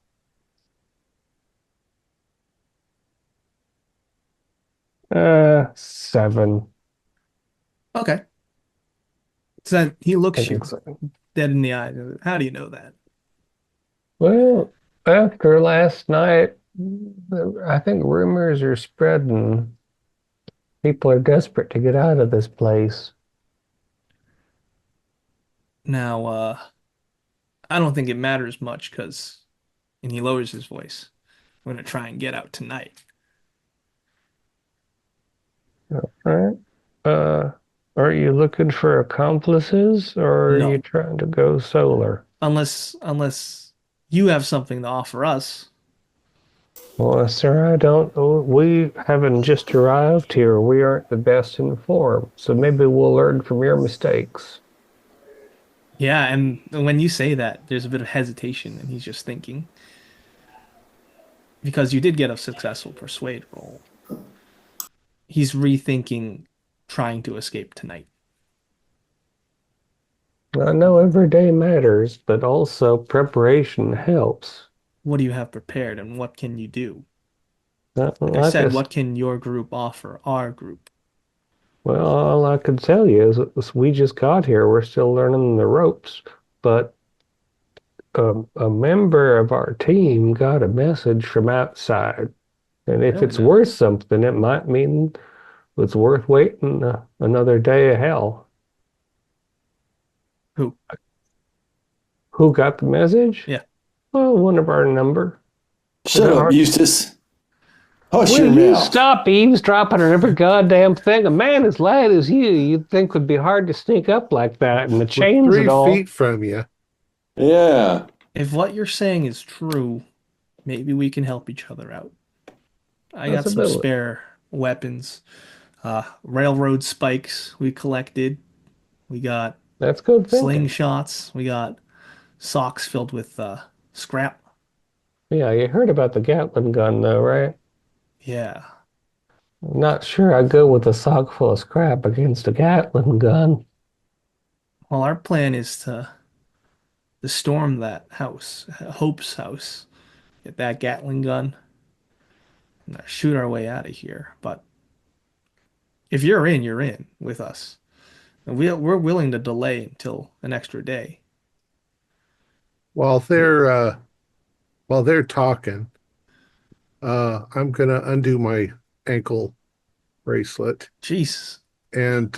Seven. Okay. So then he I looks think you so. dead in the eye. How do you know that? Well, after last night, I think rumors are spreading. People are desperate to get out of this place. Now, I don't think it matters much because, and he lowers his voice. We're gonna try and get out tonight. All right. Uh, are you looking for accomplices or are you No, trying to go solar? unless you have something to offer us. Well, sir, I don't know. We haven't just arrived here. We aren't the best informed, so maybe we'll learn from your mistakes. Yeah, and when you say that, there's a bit of hesitation, and he's just thinking because you did get a successful persuade roll. He's rethinking trying to escape tonight. I know every day matters, but also preparation helps. What do you have prepared, and what can you do? Like I Like said, what can your group offer our group? well, all I can tell you is we just got here. We're still learning the ropes, but a member of our team got a message from outside. And if Oh it's no. worth something, it might mean it's worth waiting another day of hell. Who? Who got the message? Yeah. Well, one of our number. Shut up, Eustace. Hush Will your you mouth. stop eavesdropping on every goddamn thing? A man as light as you'd think would be hard to sneak up like that, and the We're chains three and all. feet from you. Yeah. If what you're saying is true, maybe we can help each other out. I got some Possibility. spare weapons. Railroad spikes we collected. We got That's good thinking. slingshots. We got socks filled with scrap. Yeah, you heard about the Gatling gun, though, right? Yeah. I'm not sure I'd go with a sock full of scrap against a Gatling gun. Well, our plan is to storm that house, Hope's house, get that Gatling gun, and shoot our way out of here. But if you're in with us. And we're willing to delay until an extra day. While they're talking, I'm gonna undo my ankle bracelet Jesus. and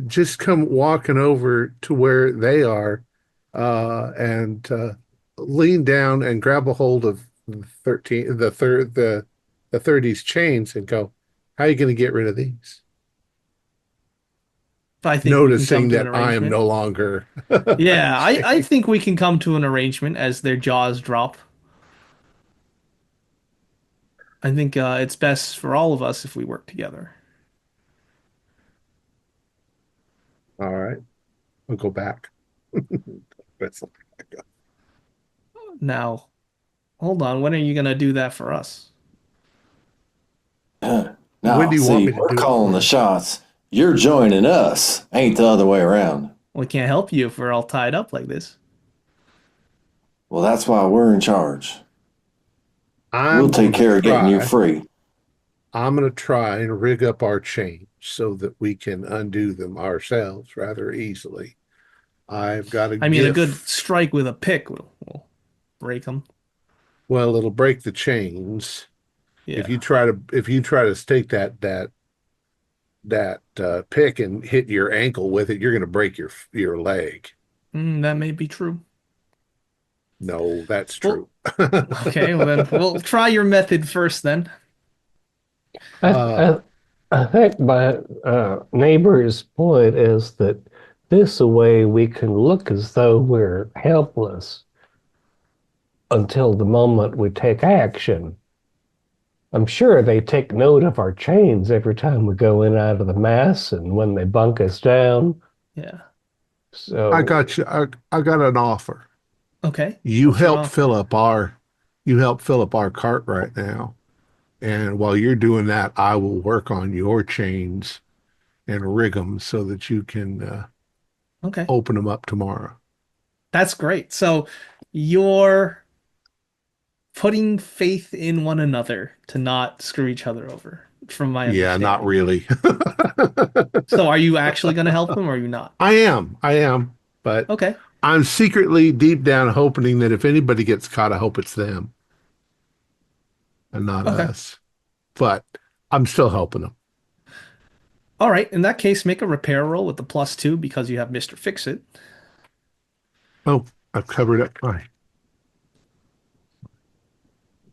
just come walking over to where they are, and lean down and grab a hold of the 30's chains and go, "How are you going to get rid of these?" I think we can come Noticing to an that I am arrangement. no longer. Yeah, I think we can come to an arrangement as their jaws drop. I think it's best for all of us if we work together. All right, I'll go back. That's Now, hold on. When are you gonna do that for us? When Now, do you want see, me to we're do it calling for the you? shots. You're joining us. Ain't the other way around. We can't help you if we're all tied up like this. Well, that's why we're in charge. I'm We'll take gonna care of getting you try. free. I'm going to try and rig up our chains so that we can undo them ourselves rather easily. I've got a I mean, a good gift. strike with a pick will break them. Well, it'll break the chains. Yeah. If you try to take that pick and hit your ankle with it, you're going to break your leg. That may be true. No, that's Well, true. okay, well then we'll try your method first then. I, Uh, I, I think my neighbor's point is that this way we can look as though we're helpless until the moment we take action. I'm sure they take note of our chains every time we go in and out of the mess and when they bunk us down. Yeah. I So, got you. I got an offer. Okay. You What's your help offer? fill up our cart right now. And while you're doing that, I will work on your chains and rig them so that you can Okay. open them up tomorrow. That's great. So you're putting faith in one another to not screw each other over, from my Yeah, not understanding. really. So are you actually going to help them or are you not? I am, but Okay. I'm secretly deep down hoping that if anybody gets caught, I hope it's them and not Okay. us. But I'm still helping them. All right. In that case, make a repair roll with the +2 because you have Mr. Fix-It. Oh, I've covered up my.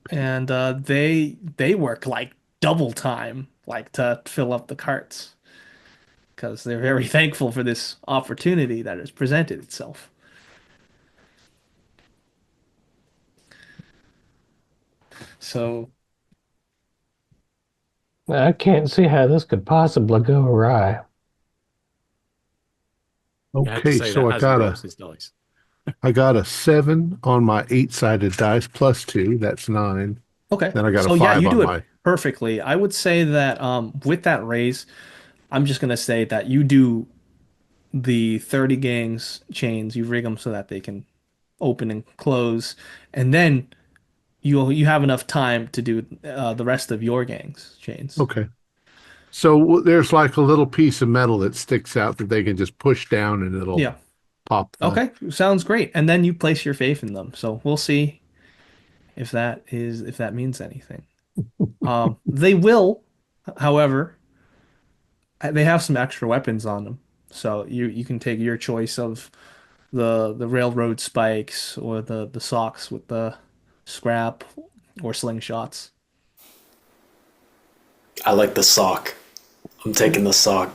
And they work like double time, like to fill up the carts because they're very thankful for this opportunity that has presented itself. So I can't see how this could possibly go awry. You had to Okay, say so that as he rolls his dice. I got a 7 on my 8-sided dice +2. That's 9. okay. Then I got So a yeah, 5 you on do it my. perfectly. I would say that with that raise, I'm just gonna say that you do the 30 gangs chains, you rig them so that they can open and close, and then you have enough time to do the rest of your gang's chains. Okay. So there's like a little piece of metal that sticks out that they can just push down and it'll Yeah. pop. Okay. Sounds great. And then you place your faith in them. So we'll see if that means anything. They will, however, they have some extra weapons on them. So you can take your choice of the railroad spikes or the socks with the scrap or slingshots. I like the sock. I'm taking the sock.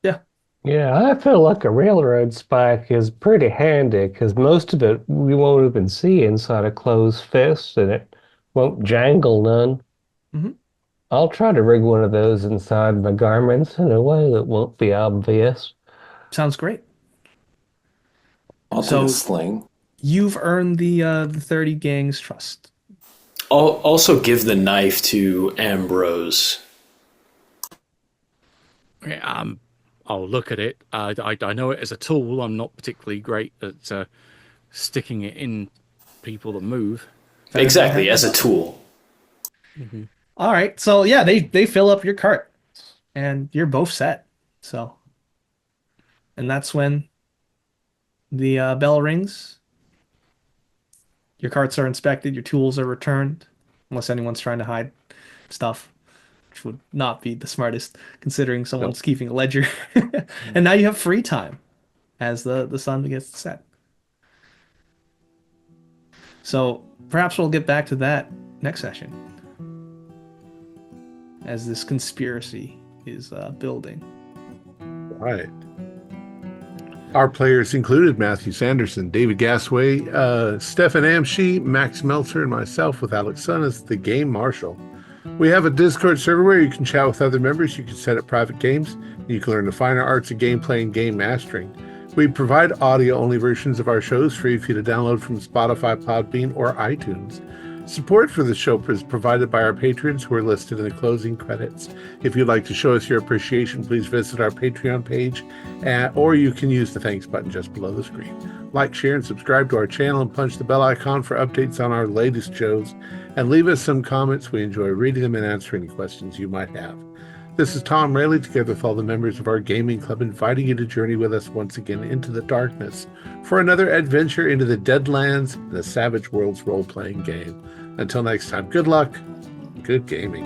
Yeah. Yeah, I feel like a railroad spike is pretty handy because most of it we won't even see inside a closed fist and it won't jangle none. Mhm. I'll try to rig one of those inside my garments in a way that won't be obvious. Sounds great. I'll So- take a sling. You've earned the 30 gang's trust. I'll also give the knife to Ambrose. Okay, I'll look at it. I know it as a tool. I'm not particularly great at sticking it in people that move. Exactly, as a tool. All right. So yeah, they fill up your cart and you're both set. So, and that's when the bell rings. Your carts are inspected, your tools are returned, unless anyone's trying to hide stuff, which would not be the smartest considering someone's keeping a ledger. And now you have free time as the sun begins to set. So perhaps we'll get back to that next session as this conspiracy is building. Right. Our players included Matthew Sanderson, David Gasway, Stefan Amshi, Max Meltzer, and myself with Alex Sun as the game marshal. We have a Discord server where you can chat with other members, you can set up private games, and you can learn the finer arts of gameplay and game mastering. We provide audio-only versions of our shows free for you to download from Spotify, Podbean, or iTunes. Support for the show is provided by our patrons who are listed in the closing credits. If you'd like to show us your appreciation, please visit our Patreon page, or you can use the thanks button just below the screen. Like, share, and subscribe to our channel and punch the bell icon for updates on our latest shows. And leave us some comments. We enjoy reading them and answering any questions you might have. This is Thom Raley, together with all the members of our gaming club, inviting you to journey with us once again into the darkness for another adventure into the Deadlands, the Savage Worlds role-playing game. Until next time, good luck, good gaming.